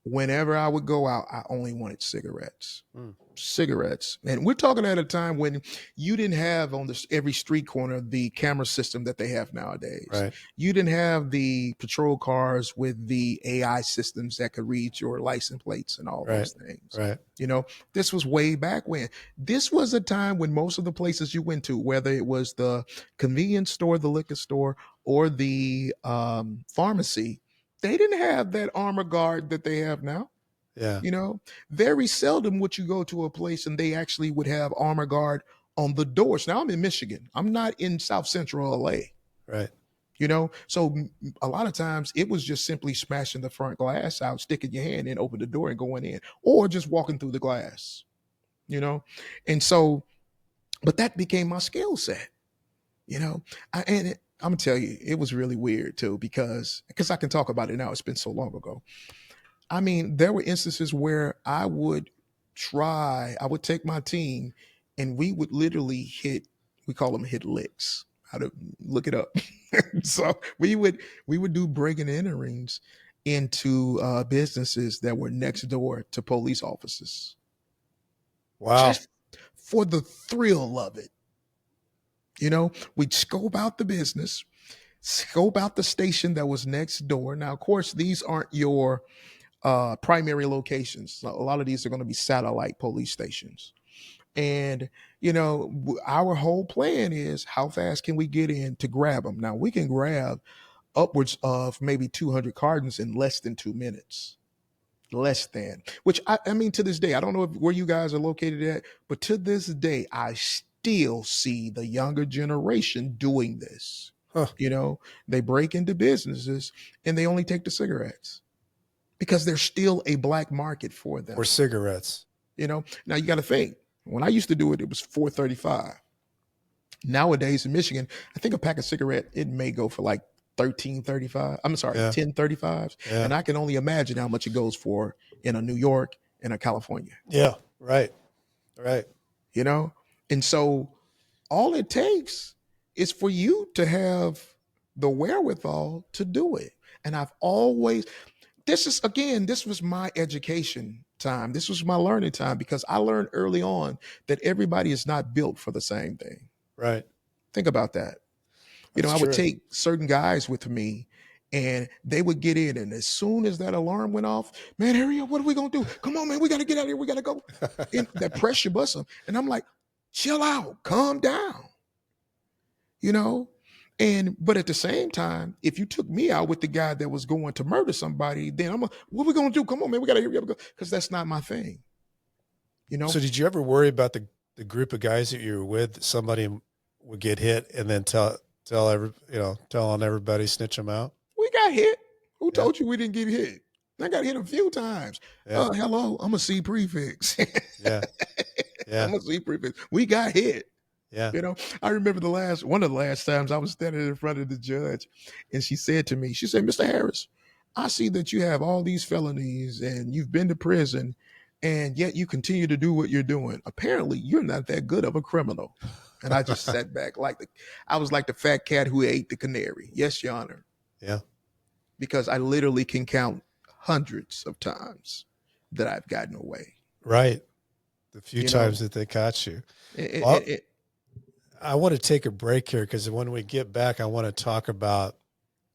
Speaker 1: whenever I would go out, I only wanted cigarettes.
Speaker 2: Mm.
Speaker 1: Cigarettes. And we're talking at a time when you didn't have on every street corner the camera system that they have nowadays.
Speaker 2: Right.
Speaker 1: You didn't have the patrol cars with the AI systems that could read your license plates and all
Speaker 2: Right.
Speaker 1: those things.
Speaker 2: Right.
Speaker 1: This was way back when. This was a time when most of the places you went to, whether it was the convenience store, the liquor store, or the pharmacy, they didn't have that armor guard that they have now.
Speaker 2: Yeah.
Speaker 1: Very seldom would you go to a place and they actually would have armor guard on the doors. Now I'm in Michigan. I'm not in South Central LA.
Speaker 2: Right.
Speaker 1: So a lot of times it was just simply smashing the front glass out, sticking your hand in, open the door and going in, or just walking through the glass. And so, but that became my skill set. I'm gonna tell you, it was really weird too because I can talk about it now. It's been so long ago. I mean, there were instances where I would take my team and we would literally we call them hit licks. How to look it up. So we would do breaking and enterings, into businesses that were next door to police offices.
Speaker 2: Wow.
Speaker 1: Just for the thrill of it. We'd scope out the business, scope out the station that was next door. Now, of course, these aren't your primary locations. A lot of these are going to be satellite police stations. And, our whole plan is how fast can we get in to grab them? Now, we can grab upwards of maybe 200 cartons in less than 2 minutes. Less than, which I mean, to this day, I don't know where you guys are located at, but to this day, I still see the younger generation doing this.
Speaker 2: Huh.
Speaker 1: They break into businesses and they only take the cigarettes because there's still a black market for them.
Speaker 2: Or cigarettes.
Speaker 1: Now you got to think, when I used to do it, it was $4.35. Nowadays in Michigan, I think a pack of cigarette, it may go for like $13.35. I'm sorry,
Speaker 2: Yeah.
Speaker 1: $10.35.
Speaker 2: Yeah.
Speaker 1: And I can only imagine how much it goes for in a New York and a California.
Speaker 2: Yeah. Right.
Speaker 1: And so all it takes is for you to have the wherewithal to do it. And I've always, this was my education time. This was my learning time, because I learned early on that everybody is not built for the same thing.
Speaker 2: Right.
Speaker 1: Think about that.
Speaker 2: That's
Speaker 1: I would
Speaker 2: true.
Speaker 1: take certain guys with me and they would get in. And as soon as that alarm went off, man, hurry up. What are we going to do? Come on, man. We got to get out of here. We got to go. And that pressure busts them. And I'm like, chill out, calm down, but at the same time, if you took me out with the guy that was going to murder somebody, then what are we going to do? Come on, man. We got to hurry up. Because that's not my thing.
Speaker 2: So did you ever worry about the group of guys that you were with, that somebody would get hit and then tell on everybody, snitch them out?
Speaker 1: We got hit. Who told you we didn't get hit? I got hit a few times.
Speaker 2: Yeah.
Speaker 1: Hello, I'm a C prefix.
Speaker 2: Yeah. Yeah.
Speaker 1: I'm a C prefix. We got hit.
Speaker 2: Yeah.
Speaker 1: I remember one of the last times I was standing in front of the judge, and she said to me, Mr. Harris, I see that you have all these felonies and you've been to prison, and yet you continue to do what you're doing. Apparently, you're not that good of a criminal. And I just sat back I was like the fat cat who ate the canary. Yes, Your Honor.
Speaker 2: Yeah.
Speaker 1: Because I literally can count hundreds of times that I've gotten away.
Speaker 2: Right. The few times that they caught you. I want to take a break here, because when we get back, I want to talk about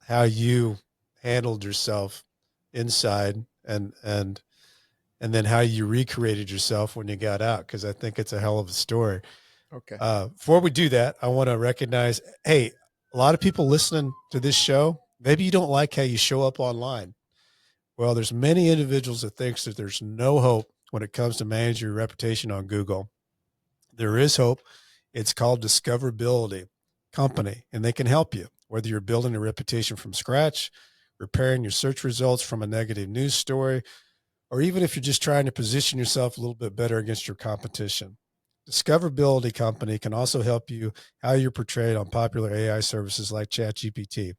Speaker 2: how you handled yourself inside and then how you recreated yourself when you got out, because I think it's a hell of a story.
Speaker 1: Okay.
Speaker 2: Before we do that, I want to recognize, hey, a lot of people listening to this show, maybe you don't like how you show up online. Well, there's many individuals that thinks that there's no hope when it comes to managing your reputation on Google. There is hope. It's called Discoverability Company, and they can help you, whether you're building a reputation from scratch, repairing your search results from a negative news story, or even if you're just trying to position yourself a little bit better against your competition. Discoverability Company can also help you how you're portrayed on popular AI services like ChatGPT.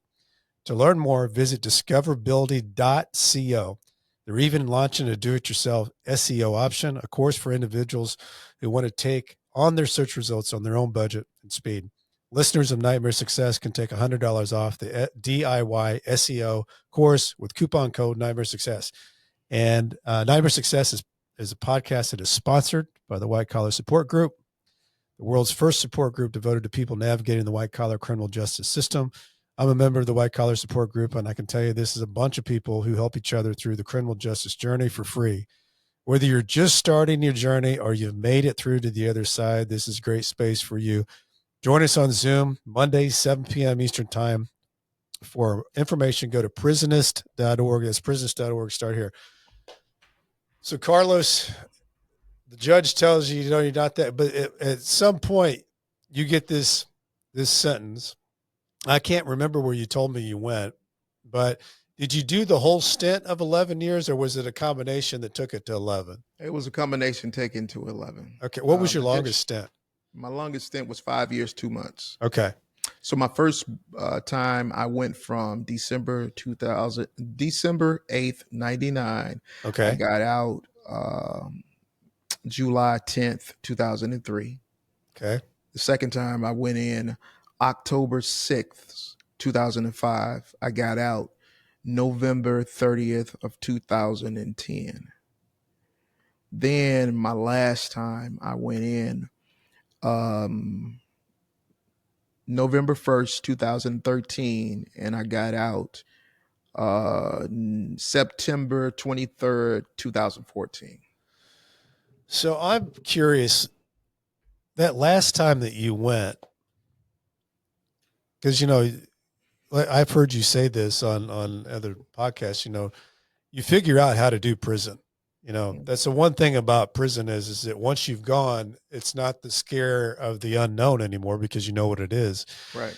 Speaker 2: To learn more, visit discoverability.co. They're even launching a do-it-yourself SEO option, a course for individuals who want to take on their search results on their own budget and speed. Listeners of Nightmare Success can take $100 off the DIY SEO course with coupon code Nightmare Success. And Nightmare Success is a podcast that is sponsored by the White Collar Support Group, the world's first support group devoted to people navigating the white collar criminal justice system. I'm a member of the White Collar Support Group, and I can tell you this is a bunch of people who help each other through the criminal justice journey for free. Whether you're just starting your journey or you've made it through to the other side, this is a great space for you. Join us on Zoom, Monday, 7 p.m. Eastern Time. For information, go to prisonist.org. That's prisonist.org. Start here. So, Karlos, the judge tells you, you're not that, but at some point you get this sentence. I can't remember where you told me you went, but did you do the whole stint of 11 years, or was it a combination that took it to 11?
Speaker 1: It was a combination taken to 11.
Speaker 2: Okay. What was your longest stint?
Speaker 1: My longest stint was 5 years, 2 months.
Speaker 2: Okay.
Speaker 1: So my first time I went from December 8th, 99.
Speaker 2: Okay.
Speaker 1: I got out July 10th, 2003.
Speaker 2: Okay.
Speaker 1: The second time I went in October 6th, 2005. I got out November 30th of 2010. Then my last time I went in, um, November 1st, 2013, and I got out September 23rd, 2014.
Speaker 2: So I'm curious, that last time that you went, because, I've heard you say this on other podcasts, you figure out how to do prison. That's the one thing about prison is that once you've gone, it's not the scare of the unknown anymore because you know what it is.
Speaker 1: Right.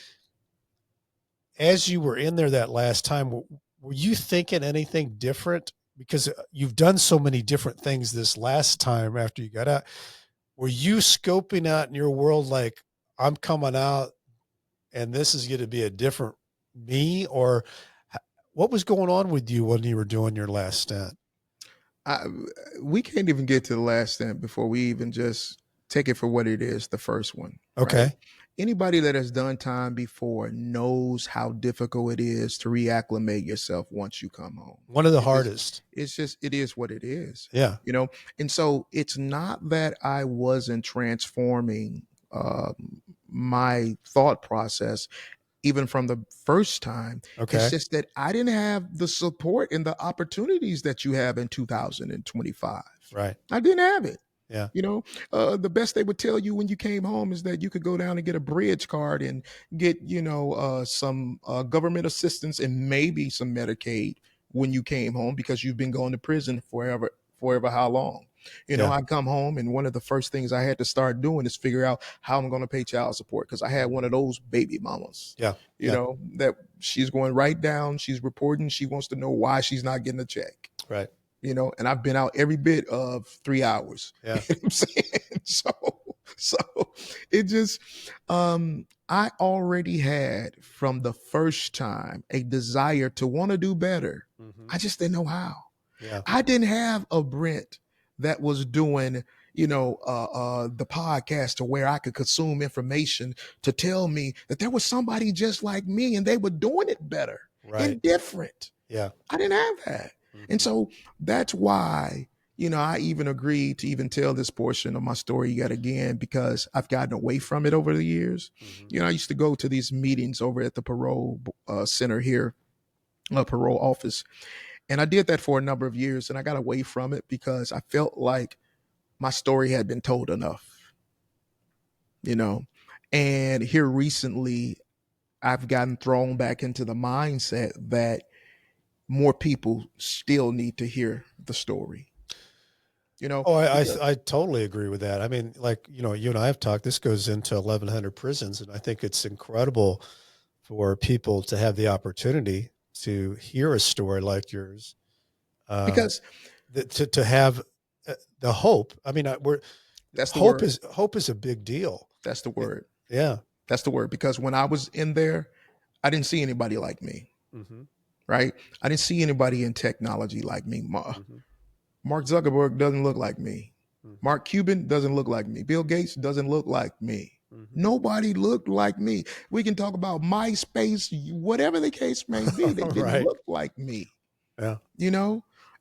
Speaker 2: As you were in there that last time, were you thinking anything different? Because you've done so many different things this last time after you got out. Were you scoping out in your world like, I'm coming out and this is going to be a different me? Or what was going on with you when you were doing your last stint?
Speaker 1: We can't even get to the last stint before we even just take it for what it is, the first one.
Speaker 2: Okay.
Speaker 1: Right? Anybody that has done time before knows how difficult it is to reacclimate yourself once you come home.
Speaker 2: One of the hardest.
Speaker 1: It's just, it is what it is.
Speaker 2: Yeah.
Speaker 1: And so it's not that I wasn't transforming my thought process even from the first time.
Speaker 2: Okay.
Speaker 1: It's just that I didn't have the support and the opportunities that you have in 2025.
Speaker 2: Right.
Speaker 1: I didn't have it.
Speaker 2: Yeah.
Speaker 1: The best they would tell you when you came home is that you could go down and get a bridge card and get, some government assistance and maybe some Medicaid when you came home because you've been going to prison forever how long. I come home and one of the first things I had to start doing is figure out how I'm going to pay child support because I had one of those baby mamas.
Speaker 2: Yeah.
Speaker 1: That she's going right down. She's reporting. She wants to know why she's not getting a check.
Speaker 2: Right.
Speaker 1: And I've been out every bit of 3 hours.
Speaker 2: Yeah.
Speaker 1: You know what I'm saying? So it just, I already had from the first time a desire to want to do better.
Speaker 2: Mm-hmm.
Speaker 1: I just didn't know how.
Speaker 2: Yeah.
Speaker 1: I didn't have a Brent that was doing, the podcast to where I could consume information to tell me that there was somebody just like me and they were doing it better and different.
Speaker 2: Yeah.
Speaker 1: I didn't have that. Mm-hmm. And so that's why, I even agreed to even tell this portion of my story yet again, because I've gotten away from it over the years. Mm-hmm. I used to go to these meetings over at the parole center here, parole office. And I did that for a number of years and I got away from it because I felt like my story had been told enough, and here recently I've gotten thrown back into the mindset that more people still need to hear the story.
Speaker 2: I totally agree with that. I mean, you and I have talked, this goes into 1,100 prisons. And I think it's incredible for people to have the opportunity to hear a story like yours.
Speaker 1: Because
Speaker 2: to have the hope. I mean,
Speaker 1: that's the
Speaker 2: hope
Speaker 1: word.
Speaker 2: Hope is a big deal.
Speaker 1: That's the word.
Speaker 2: Yeah.
Speaker 1: That's the word. Because when I was in there, I didn't see anybody like me. Mm-hmm. Right. I didn't see anybody in technology like me. Mm-hmm. Mark Zuckerberg doesn't look like me. Mm-hmm. Mark Cuban doesn't look like me. Bill Gates doesn't look like me. Mm-hmm. Nobody looked like me. We can talk about MySpace, whatever the case may be. They didn't look like me.
Speaker 2: Yeah.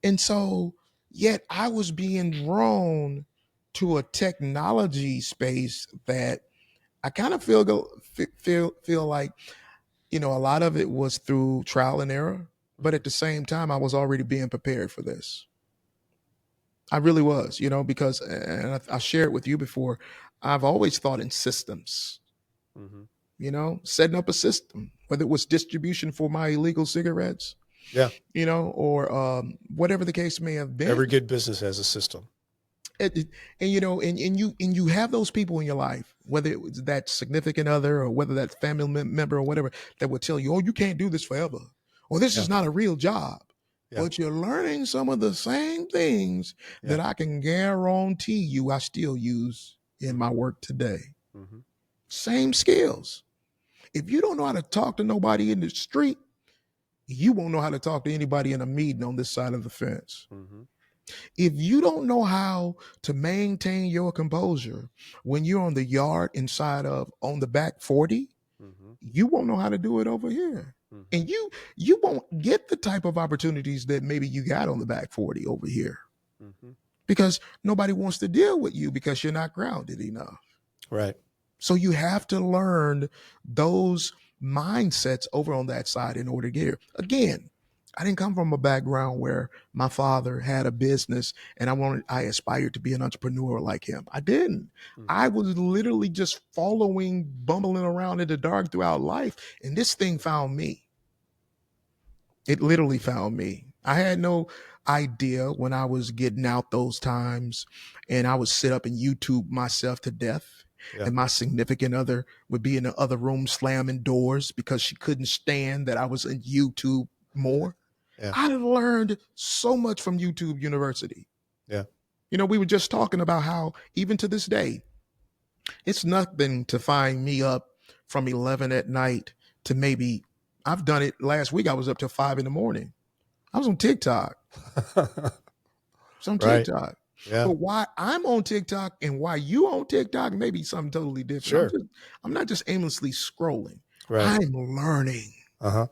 Speaker 1: And so yet I was being drawn to a technology space that I kind of feel like, a lot of it was through trial and error, but at the same time, I was already being prepared for this. I really was, because, and I shared with you before, I've always thought in systems, setting up a system, whether it was distribution for my illegal cigarettes, or whatever the case may have been.
Speaker 2: Every good business has a system.
Speaker 1: And you have those people in your life, whether it was that significant other or whether that family member or whatever, that would tell you, oh, you can't do this forever, or this is not a real job. Yeah. But you're learning some of the same things that I can guarantee you I still use in my work today. Mm-hmm. Same skills. If you don't know how to talk to nobody in the street, you won't know how to talk to anybody in a meeting on this side of the fence. Mm-hmm. If you don't know how to maintain your composure when you're on the yard on the back 40, you won't know how to do it over here.
Speaker 2: Mhm.
Speaker 1: And you won't get the type of opportunities that maybe you got on the back 40 over here
Speaker 2: Mhm.
Speaker 1: because nobody wants to deal with you because you're not grounded enough.
Speaker 2: Right.
Speaker 1: So you have to learn those mindsets over on that side in order to get here. Again, I didn't come from a background where my father had a business and I aspired to be an entrepreneur like him. I didn't.
Speaker 2: Mhm.
Speaker 1: I was literally just following, bumbling around in the dark throughout life. And this thing found me. It literally found me. I had no idea when I was getting out those times, and I would sit up and YouTube myself to death.
Speaker 2: Yeah.
Speaker 1: And my significant other would be in the other room slamming doors because she couldn't stand that I was in YouTube more.
Speaker 2: Yeah.
Speaker 1: I learned so much from YouTube University.
Speaker 2: Yeah.
Speaker 1: We were just talking about how, even to this day, it's nothing to find me up from 11 at night to maybe, I've done it last week. I was up till 5 in the morning. I was on TikTok. It's on
Speaker 2: Right.
Speaker 1: TikTok.
Speaker 2: Yeah.
Speaker 1: But why I'm on TikTok and why you on TikTok may be something totally different.
Speaker 2: Sure.
Speaker 1: I'm not just aimlessly scrolling.
Speaker 2: Right.
Speaker 1: I'm learning.
Speaker 2: Uh-huh.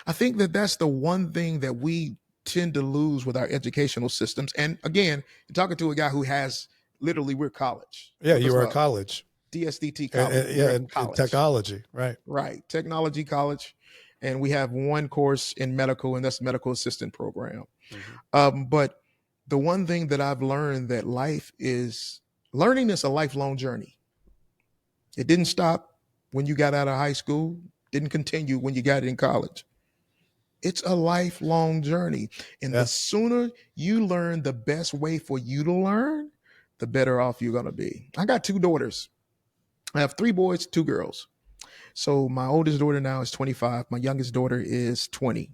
Speaker 1: I think that that's the one thing that we tend to lose with our educational systems. And again, you're talking to a guy who has literally, we're college.
Speaker 2: Yeah,
Speaker 1: Look
Speaker 2: you
Speaker 1: us
Speaker 2: were at
Speaker 1: up.
Speaker 2: college.
Speaker 1: DSDT College. We're
Speaker 2: Yeah,
Speaker 1: at
Speaker 2: in
Speaker 1: college.
Speaker 2: technology. Right.
Speaker 1: Right. Technology college. And we have one course in medical, and that's the medical assistant program.
Speaker 2: Mhm.
Speaker 1: But the one thing that I've learned that learning is a lifelong journey. It didn't stop when you got out of high school, didn't continue when you got in college. It's a lifelong journey. And the
Speaker 2: Yeah.
Speaker 1: sooner you learn the best way for you to learn, the better off you're going to be. I got 2 daughters. I have 3 boys, 2 girls. So my oldest daughter now is 25. My youngest daughter is 20.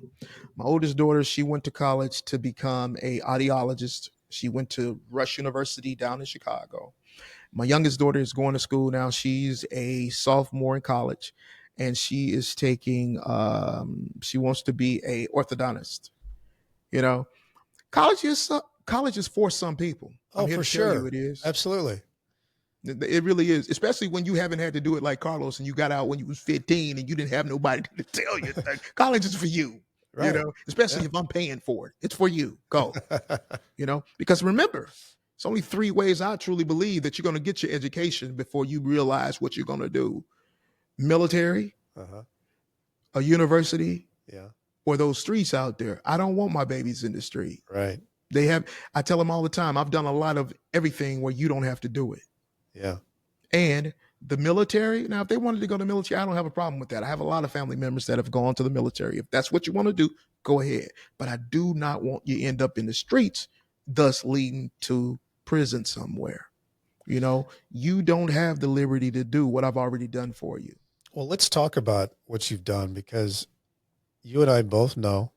Speaker 1: My oldest daughter, she went to college to become a audiologist. She went to Rush University down in Chicago. My youngest daughter is going to school now. She's a sophomore in college, and she is taking. She wants to be a orthodontist. You know, college is for some people. I'm
Speaker 2: Oh,
Speaker 1: here
Speaker 2: for
Speaker 1: to tell you
Speaker 2: sure.
Speaker 1: it is.
Speaker 2: Absolutely.
Speaker 1: It really is, especially when you haven't had to do it like Karlos and you got out when you was 15 and you didn't have nobody to tell you. College is for you,
Speaker 2: Right.
Speaker 1: especially
Speaker 2: Yeah.
Speaker 1: if I'm paying for it. It's for you. Go, because remember, it's only 3 ways I truly believe that you're going to get your education before you realize what you're going to do: military,
Speaker 2: Uh-huh.
Speaker 1: a university,
Speaker 2: Yeah.
Speaker 1: or those streets out there. I don't want my babies in the street.
Speaker 2: Right.
Speaker 1: I tell them all the time, I've done a lot of everything where you don't have to do it.
Speaker 2: Yeah.
Speaker 1: And the military, now, if they wanted to go to the military, I don't have a problem with that. I have a lot of family members that have gone to the military. If that's what you want to do, go ahead. But I do not want you to end up in the streets, thus leading to prison somewhere. You don't have the liberty to do what I've already done for you.
Speaker 2: Well, let's talk about what you've done, because you and I both know,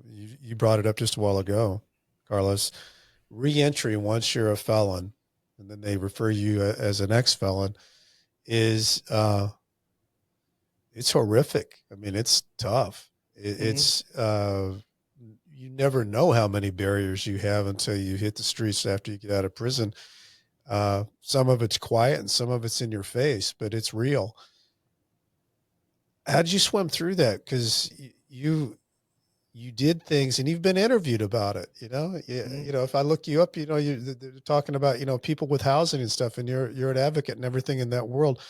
Speaker 2: you brought it up just a while ago, Karlos, reentry once you're a felon, and then they refer you as an ex-felon, is it's horrific. I mean, it's tough. It's you never know how many barriers you have until you hit the streets after you get out of prison. Some of it's quiet and some of it's in your face, but it's real. How did you swim through that? Because you did things and you've been interviewed about it. If I look you up, they're talking about people with housing and stuff, and you're an advocate and everything in that world.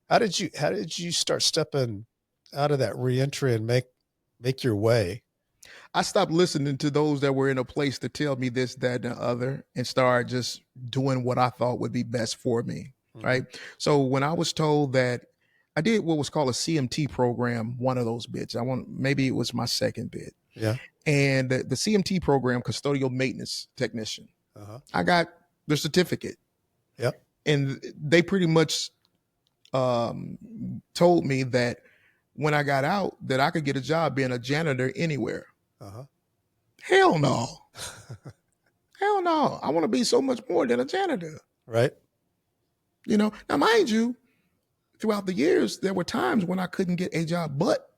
Speaker 2: How did you start stepping out of that reentry and make your way?
Speaker 1: I stopped listening to those that were in a place to tell me this, that, and the other, and started just doing what I thought would be best for me.
Speaker 2: Mm-hmm.
Speaker 1: Right. So when I was told that I did what was called a CMT program, one of those bits, maybe it was my second bit.
Speaker 2: Yeah.
Speaker 1: And the CMT program, custodial maintenance technician,
Speaker 2: Uh-huh.
Speaker 1: I got the certificate.
Speaker 2: Yep.
Speaker 1: And they pretty much told me that when I got out, that I could get a job being a janitor anywhere.
Speaker 2: Uh-huh.
Speaker 1: Hell no. Hell no. I want to be so much more than a janitor.
Speaker 2: Right.
Speaker 1: Now, mind you, throughout the years, there were times when I couldn't get a job but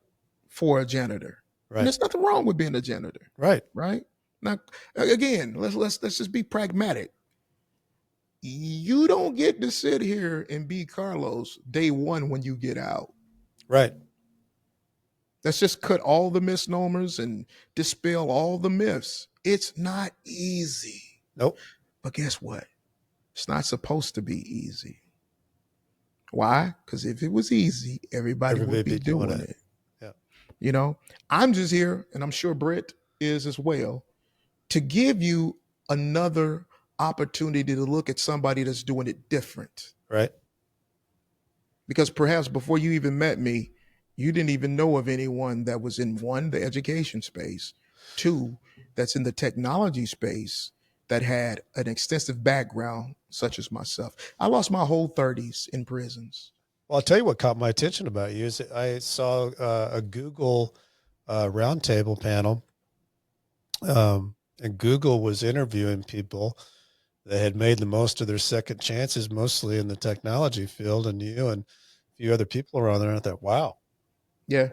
Speaker 1: for a janitor.
Speaker 2: Right.
Speaker 1: And there's nothing wrong with being a janitor.
Speaker 2: Right.
Speaker 1: Right. Now, again, let's just be pragmatic. You don't get to sit here and be Karlos day one when you get out.
Speaker 2: Right.
Speaker 1: Let's just cut all the misnomers and dispel all the myths. It's not easy.
Speaker 2: Nope.
Speaker 1: But guess what? It's not supposed to be easy. Why? Because if it was easy, everybody would be doing it.
Speaker 2: Yeah.
Speaker 1: You know, I'm just here, and I'm sure Brett is as well, to give you another opportunity to look at somebody that's doing it different.
Speaker 2: Right.
Speaker 1: Because perhaps before you even met me, you didn't even know of anyone that was in one, the education space, two, that's in the technology space that had an extensive background, such as myself. I lost my whole 30s in prisons.
Speaker 2: Well, I'll tell you what caught my attention about you is I saw a Google roundtable panel, and Google was interviewing people that had made the most of their second chances, mostly in the technology field, and you and a few other people are on there. And I thought, wow,
Speaker 1: Yeah,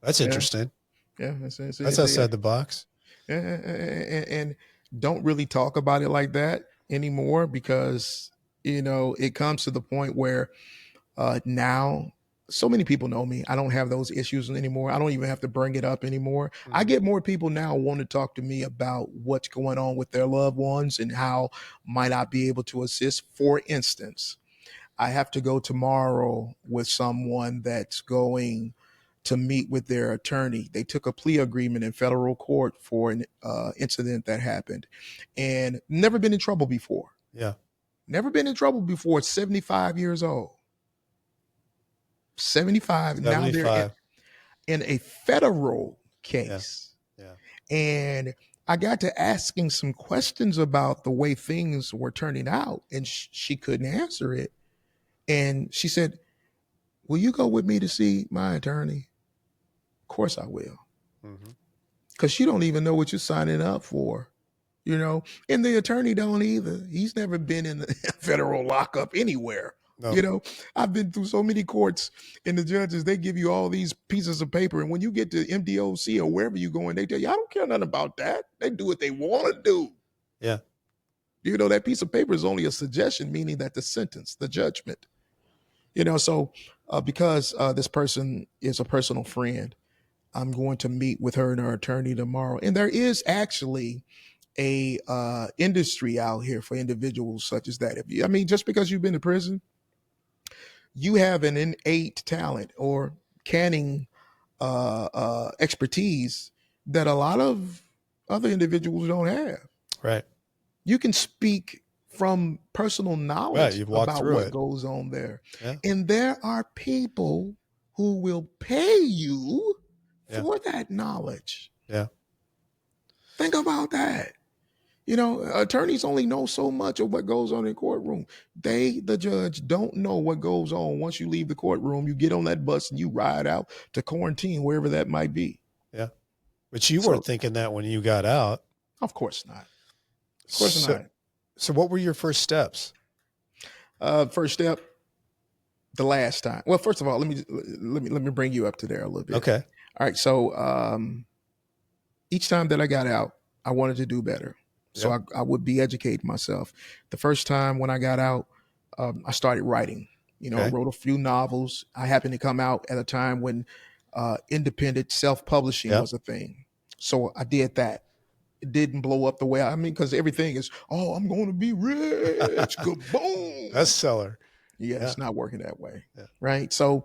Speaker 2: that's
Speaker 1: yeah,
Speaker 2: interesting.
Speaker 1: yeah.
Speaker 2: That's outside the box.
Speaker 1: And don't really talk about it like that anymore because it comes to the point where now so many people know me. I don't have those issues anymore. I don't even have to bring it up anymore. I get more people now want to talk to me about what's going on with their loved ones and how might I be able to assist. For instance, I have to go tomorrow with someone that's going to meet with their attorney. They took a plea agreement in federal court for an incident that happened and never been in trouble before.
Speaker 2: Yeah.
Speaker 1: Never been in trouble before. 75 years old. 75. Now they're in a federal case.
Speaker 2: Yeah.
Speaker 1: And I got to asking some questions about the way things were turning out, and she couldn't answer it. And she said, "Will you go with me to see my attorney?" Of course I will. Because you don't even know what you're signing up for. And the attorney don't either. He's never been in the federal lockup anywhere. No. I've been through so many courts, and the judges, they give you all these pieces of paper. And when you get to MDOC or wherever you're going, they tell you, I don't care nothing about that. They do what they want to do.
Speaker 2: Yeah.
Speaker 1: That piece of paper is only a suggestion, meaning that the sentence, the judgment, so because this person is a personal friend, I'm going to meet with her and her attorney tomorrow. And there is actually a industry out here for individuals such as that. Just because you've been to prison, you have an innate talent or canning expertise that a lot of other individuals don't have.
Speaker 2: Right.
Speaker 1: You can speak from personal knowledge about what goes on there.
Speaker 2: Yeah.
Speaker 1: And there are people who will pay you for that knowledge.
Speaker 2: Yeah.
Speaker 1: Think about that. Attorneys only know so much of what goes on in courtroom. They, the judge, don't know what goes on once you leave the courtroom. You get on that bus and you ride out to quarantine, wherever that might be.
Speaker 2: Yeah. But you weren't thinking that when you got out.
Speaker 1: Of course not. Of course not.
Speaker 2: So what were your first steps?
Speaker 1: First step, the last time. Well, first of all, let me bring you up to there a little bit.
Speaker 2: Okay.
Speaker 1: All right. So each time that I got out, I wanted to do better. So I would be educating myself. The first time when I got out, I started writing. I wrote a few novels. I happened to come out at a time when independent self-publishing was a thing. So I did that. It didn't blow up the way because everything is, I'm going to be rich. Kaboom.
Speaker 2: Bestseller.
Speaker 1: Yeah, it's not working that way. Yeah. Right. So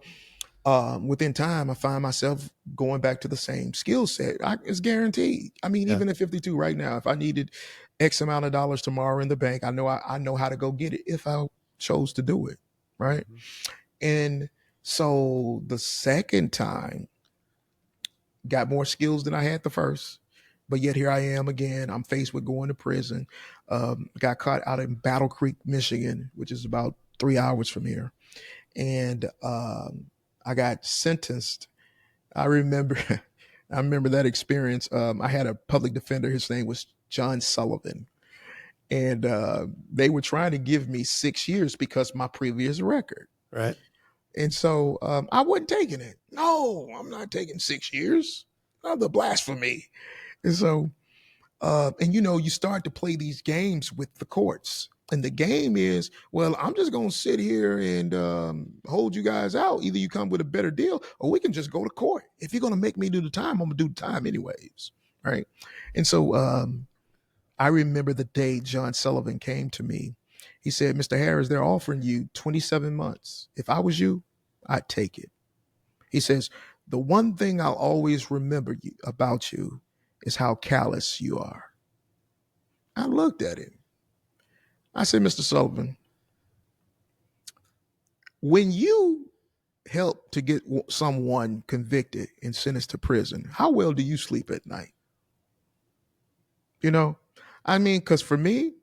Speaker 1: within time, I find myself going back to the same skill set. It's guaranteed. Even at 52 right now, if I needed X amount of dollars tomorrow in the bank, I know how to go get it if I chose to do it. Right. And so the second time, got more skills than I had the first. But yet here I am again. I'm faced with going to prison. Got caught out in Battle Creek, Michigan, which is about 3 hours from here. And I got sentenced. I remember that experience. I had a public defender. His name was John Sullivan. And they were trying to give me 6 years because my previous record.
Speaker 2: Right.
Speaker 1: And so I wasn't taking it. No, I'm not taking 6 years. The blasphemy. And so, you start to play these games with the courts. And the game is, well, I'm just going to sit here and hold you guys out. Either you come with a better deal or we can just go to court. If you're going to make me do the time, I'm going to do the time anyways. Right. And so I remember the day John Sullivan came to me. He said, Mr. Harris, they're offering you 27 months. If I was you, I'd take it. He says, the one thing I'll always remember about you is how callous you are. I looked at him. I said, Mr. Sullivan, when you help to get someone convicted and sentenced to prison, how well do you sleep at night? You know, I mean, because for me,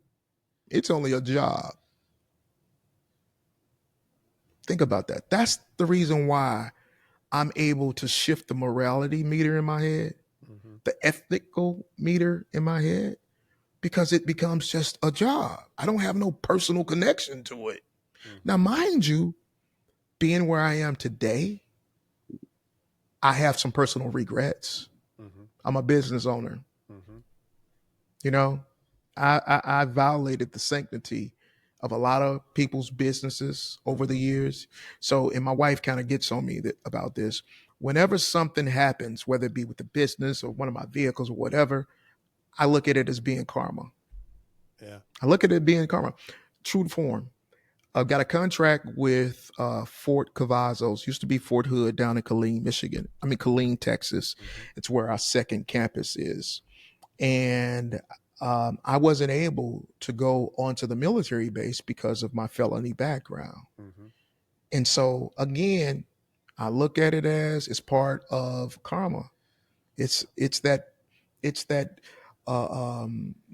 Speaker 1: it's only a job. Think about that. That's the reason why I'm able to shift the morality meter in my head, the ethical meter in my head, because it becomes just a job. I don't have no personal connection to it. Now, mind you, being where I am today, I have some personal regrets. I'm a business owner. You know, I violated the sanctity of a lot of people's businesses over the years. So, and my wife kind of gets on me about this. Whenever something happens, whether it be with the business or one of my vehicles or whatever, I look at it as being karma.
Speaker 2: Yeah.
Speaker 1: I look at it being karma. True form. I've got a contract with Fort Cavazos, used to be Fort Hood down in Killeen, Texas. It's where our second campus is. And I wasn't able to go onto the military base because of my felony background. And so again, I look at it as it's part of karma. It's that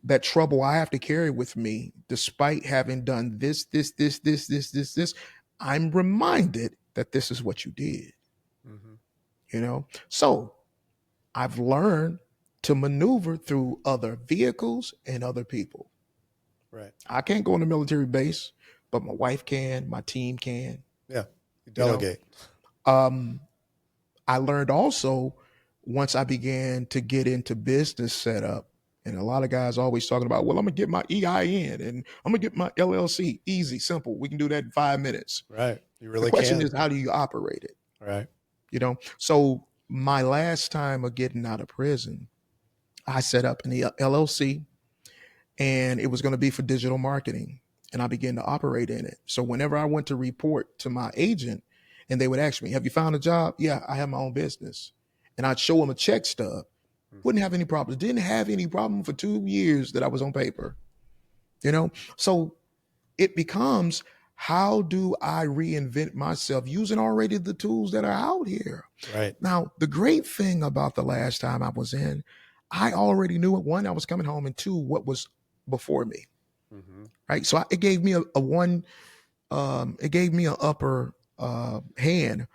Speaker 1: that trouble I have to carry with me, despite having done this. I'm reminded that this is what you did. You know, so I've learned to maneuver through other vehicles and other people.
Speaker 2: Right.
Speaker 1: I can't go on the military base, but my wife can, my team can.
Speaker 2: Yeah. You delegate.
Speaker 1: I learned also once I began to get into business setup, and a lot of guys always talking about, well, I'm gonna get my EIN and I'm gonna get my LLC. Easy, simple. We can do that in 5 minutes.
Speaker 2: Right. You
Speaker 1: The
Speaker 2: really
Speaker 1: question
Speaker 2: can.
Speaker 1: is, how do you operate it?
Speaker 2: Right.
Speaker 1: You know, so my last time of getting out of prison, I set up an LLC, and it was going to be for digital marketing, and I began to operate in it. So whenever I went to report to my agent, and they would ask me, have you found a job? Yeah, I have my own business. And I'd show them a check stub. Wouldn't have any problems. Didn't have any problem for 2 years that I was on paper. You know, so it becomes, how do I reinvent myself using already the tools that are out here?
Speaker 2: Right.
Speaker 1: Now, the great thing about the last time I was in, I already knew it. One, I was coming home, and two, what was before me. Right. So it gave me it gave me an upper hand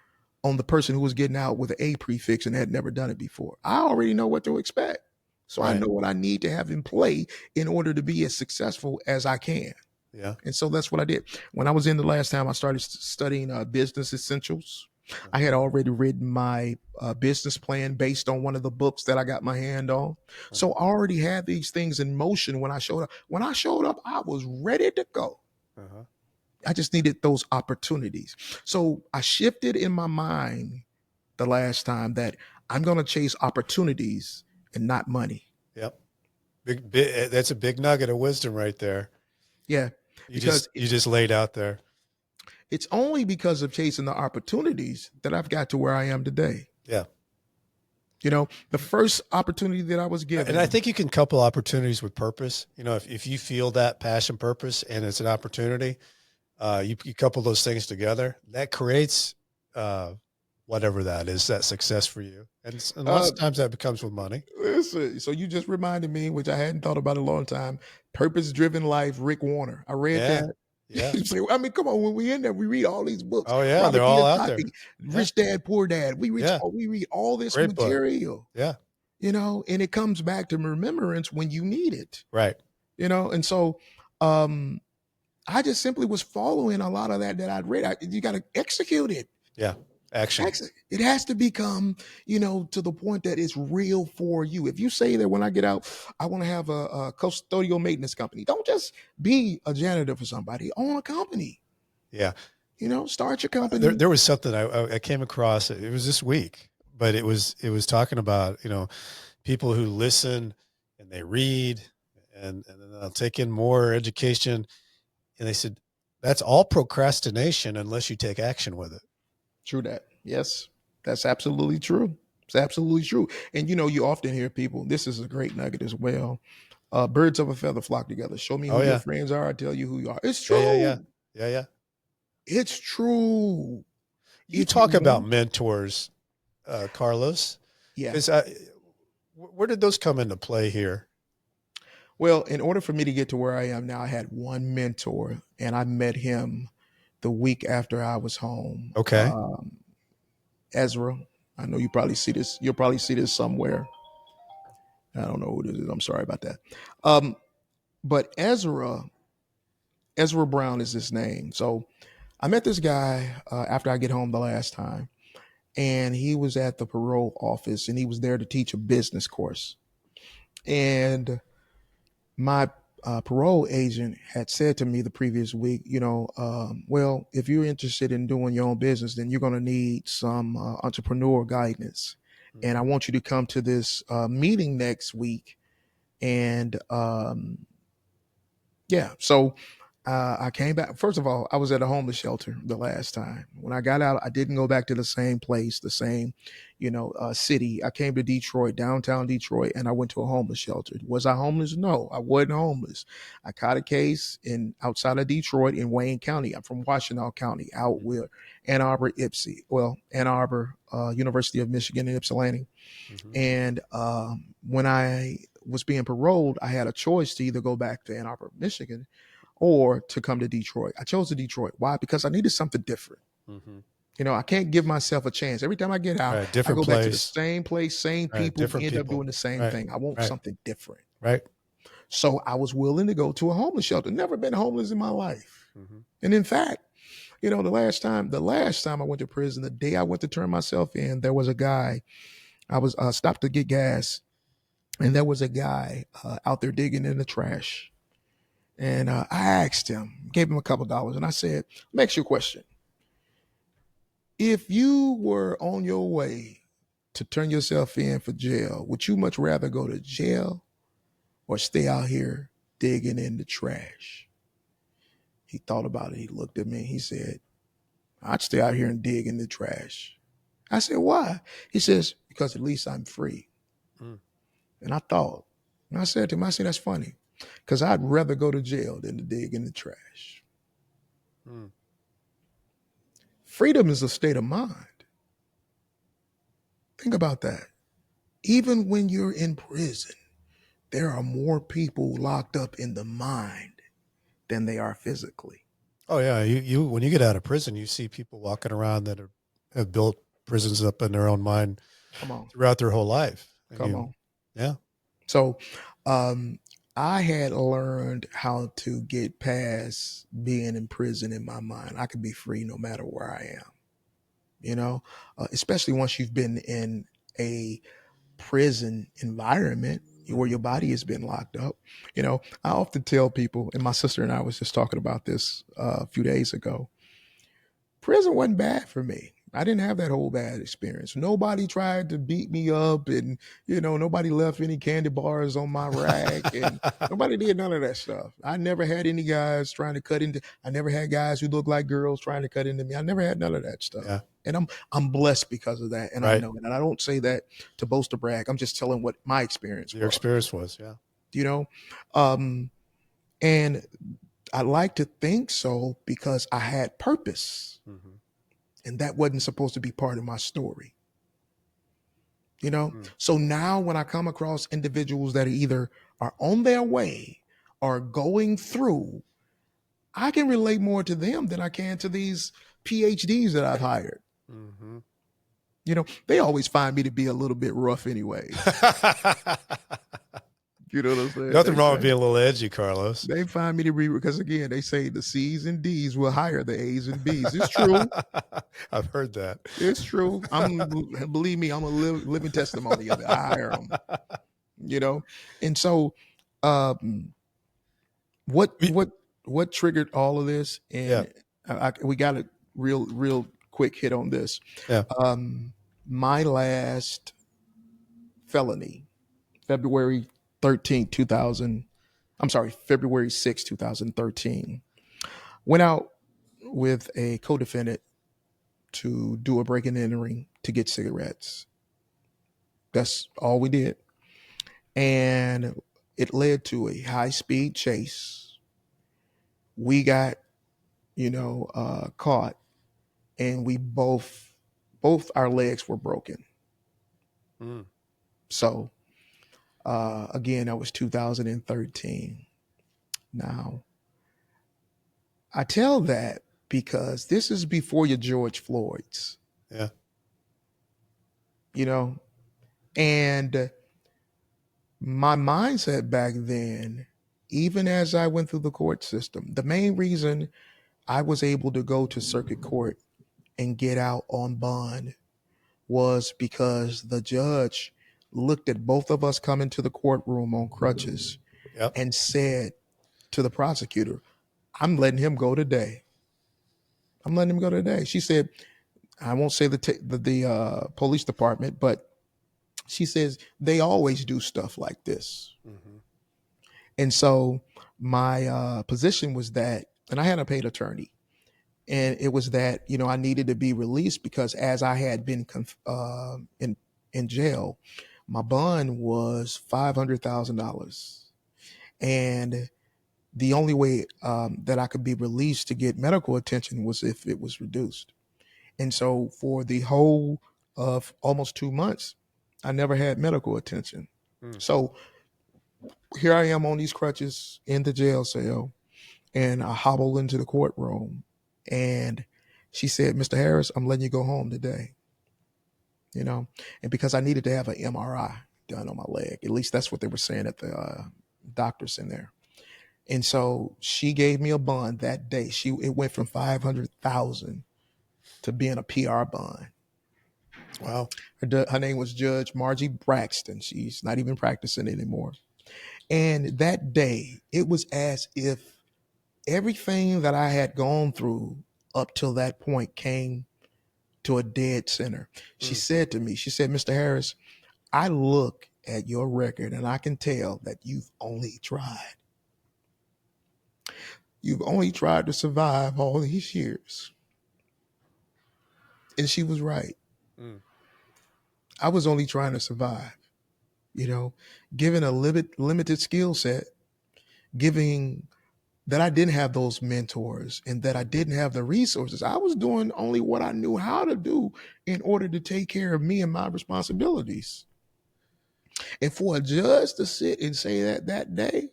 Speaker 1: on the person who was getting out with an A prefix and had never done it before. I already know what to expect. So I know what I need to have in play in order to be as successful as I can.
Speaker 2: Yeah.
Speaker 1: And so that's what I did. When I was in the last time, I started studying business essentials. I had already written my business plan based on one of the books that I got my hand on. So I already had these things in motion when I showed up. When I showed up, I was ready to go. I just needed those opportunities. So I shifted in my mind the last time that I'm going to chase opportunities and not money.
Speaker 2: Yep. Big, that's a big nugget of wisdom right there.
Speaker 1: Yeah.
Speaker 2: You just laid out there.
Speaker 1: It's only because of chasing the opportunities that I've got to where I am today.
Speaker 2: Yeah.
Speaker 1: You know, the first opportunity that I was given.
Speaker 2: And I think you can couple opportunities with purpose. You know, if you feel that passion, purpose, and it's an opportunity, you couple those things together, that creates whatever that is, that success for you. And lots of times that becomes with money.
Speaker 1: Listen, so you just reminded me, which I hadn't thought about in a long time, Purpose-Driven Life, Rick Warner. I read that.
Speaker 2: Yeah.
Speaker 1: I mean, come on, when we in there, we read all these books.
Speaker 2: Oh yeah,
Speaker 1: Robert
Speaker 2: they're all out
Speaker 1: Kiyosaki,
Speaker 2: there.
Speaker 1: Rich Dad, Poor Dad. We read all this
Speaker 2: Great
Speaker 1: material.
Speaker 2: book. Yeah.
Speaker 1: You know, and it comes back to remembrance when you need it.
Speaker 2: Right.
Speaker 1: You know, and so I just simply was following a lot of that I'd read. You got to execute it.
Speaker 2: Yeah, Action.
Speaker 1: It has to become, to the point that it's real for you. If you say that when I get out, I want to have a custodial maintenance company, don't just be a janitor for somebody. Own a company.
Speaker 2: Yeah.
Speaker 1: Start your company.
Speaker 2: There was something I came across. It was this week, but it was talking about, people who listen and they read and then they'll take in more education. And they said, that's all procrastination unless you take action with it.
Speaker 1: True that. Yes, that's absolutely true. It's absolutely true. And you often hear people, this is a great nugget as well. Birds of a feather flock together. Show me who your friends are. I tell you who you are. It's true.
Speaker 2: Yeah.
Speaker 1: It's true.
Speaker 2: You talk about mentors, Karlos.
Speaker 1: Yeah.
Speaker 2: Where did those come into play here?
Speaker 1: Well, in order for me to get to where I am now, I had one mentor, and I met him the week after I was home.
Speaker 2: Okay.
Speaker 1: Ezra. I know you probably see this. You'll probably see this somewhere. I don't know who it is. I'm sorry about that. But Ezra Brown is his name. So I met this guy after I get home the last time, and he was at the parole office, and he was there to teach a business course. And my parole agent had said to me the previous week, well, if you're interested in doing your own business, then you're going to need some entrepreneur guidance. Mm-hmm. And I want you to come to this meeting next week. And so I came back. First of all, I was at a homeless shelter the last time. When I got out, I didn't go back to the same place, the same, city. I came to Detroit, downtown Detroit, and I went to a homeless shelter. Was I homeless? No, I wasn't homeless. I caught a case outside of Detroit in Wayne County. I'm from Washtenaw County, out where Ann Arbor, University of Michigan in Ypsilanti. Mm-hmm. And when I was being paroled, I had a choice to either go back to Ann Arbor, Michigan, or to come to Detroit. I chose the Detroit. Why? Because I needed something different. Mm-hmm. I can't give myself a chance. Every time I get out, I go back to the same place, same people, end up doing the same thing. I want something different.
Speaker 2: Right.
Speaker 1: So I was willing to go to a homeless shelter. Never been homeless in my life. Mm-hmm. And in fact, the last time I went to prison, the day I went to turn myself in, there was a guy. I was stopped to get gas, and there was a guy out there digging in the trash. And I asked him, gave him a couple $, and I said, let me ask you a question. If you were on your way to turn yourself in for jail, would you much rather go to jail or stay out here digging in the trash? He thought about it. He looked at me. He said, I'd stay out here and dig in the trash. I said, why? He says, because at least I'm free. Mm. And I thought, and I said to him, that's funny, because I'd rather go to jail than to dig in the trash. Mm. Freedom is a state of mind. Think about that. Even when you're in prison, there are more people locked up in the mind than they are physically.
Speaker 2: Oh yeah, you when you get out of prison, you see people walking around that have built prisons up in their own mind throughout their whole life. Yeah.
Speaker 1: So I had learned how to get past being in prison in my mind. I could be free no matter where I am, especially once you've been in a prison environment where your body has been locked up. I often tell people, and my sister and I was just talking about this a few days ago, prison wasn't bad for me. I didn't have that whole bad experience. Nobody tried to beat me up, and nobody left any candy bars on my rack, and nobody did none of that stuff. I never had any guys trying to cut into. I never had guys who looked like girls trying to cut into me. I never had none of that stuff. Yeah. And I'm blessed because of that, and I know it. And I don't say that to boast or brag. I'm just telling what my experience was.
Speaker 2: Your experience was, yeah.
Speaker 1: And I like to think so because I had purpose. Mm-hmm. And that wasn't supposed to be part of my story. So now when I come across individuals that either are on their way or going through, I can relate more to them than I can to these PhDs that I've hired. Mm-hmm. They always find me to be a little bit rough anyway. You know what I'm saying?
Speaker 2: Nothing wrong with being a little edgy, Karlos.
Speaker 1: They find me to be, because again, they say the C's and D's will hire the A's and B's. It's true.
Speaker 2: I've heard that.
Speaker 1: It's true. Believe me, I'm a living testimony of it. I hire them, you know? And so, um, what triggered all of this? And we got a real quick hit on this.
Speaker 2: Yeah.
Speaker 1: My last felony, February 13th, 2000. I'm sorry, February 6th, 2013. Went out with a co-defendant to do a break and entering to get cigarettes. That's all we did. And it led to a high-speed chase. We got, caught, and we both our legs were broken.
Speaker 2: Mm.
Speaker 1: So, again, that was 2013. Now, I tell that because this is before your George Floyds.
Speaker 2: Yeah.
Speaker 1: And my mindset back then, even as I went through the court system, the main reason I was able to go to circuit court and get out on bond was because the judge looked at both of us coming to the courtroom on crutches and said to the prosecutor, I'm letting him go today. I'm letting him go today. She said, I won't say the police department, but she says they always do stuff like this.
Speaker 2: Mm-hmm.
Speaker 1: And so my position was that, and I had a paid attorney, and it was that, I needed to be released because as I had been in jail, my bond was $500,000. And the only way that I could be released to get medical attention was if it was reduced. And so for the whole of almost 2 months, I never had medical attention.
Speaker 2: Mm.
Speaker 1: So here I am on these crutches in the jail cell, and I hobble into the courtroom, and she said, Mr. Harris, I'm letting you go home today. And because I needed to have an MRI done on my leg, at least that's what they were saying at the doctors in there. And so she gave me a bond that day. It went from 500,000 to being a PR bond.
Speaker 2: Wow.
Speaker 1: Her name was Judge Margie Braxton. She's not even practicing anymore. And that day, it was as if everything that I had gone through up till that point came to a dead center. She said to me, Mr. Harris, I look at your record and I can tell that you've only tried. You've only tried to survive all these years. And she was right.
Speaker 2: Mm.
Speaker 1: I was only trying to survive, given a limited skill set, giving that I didn't have those mentors and that I didn't have the resources. I was doing only what I knew how to do in order to take care of me and my responsibilities. And for a judge to sit and say that day,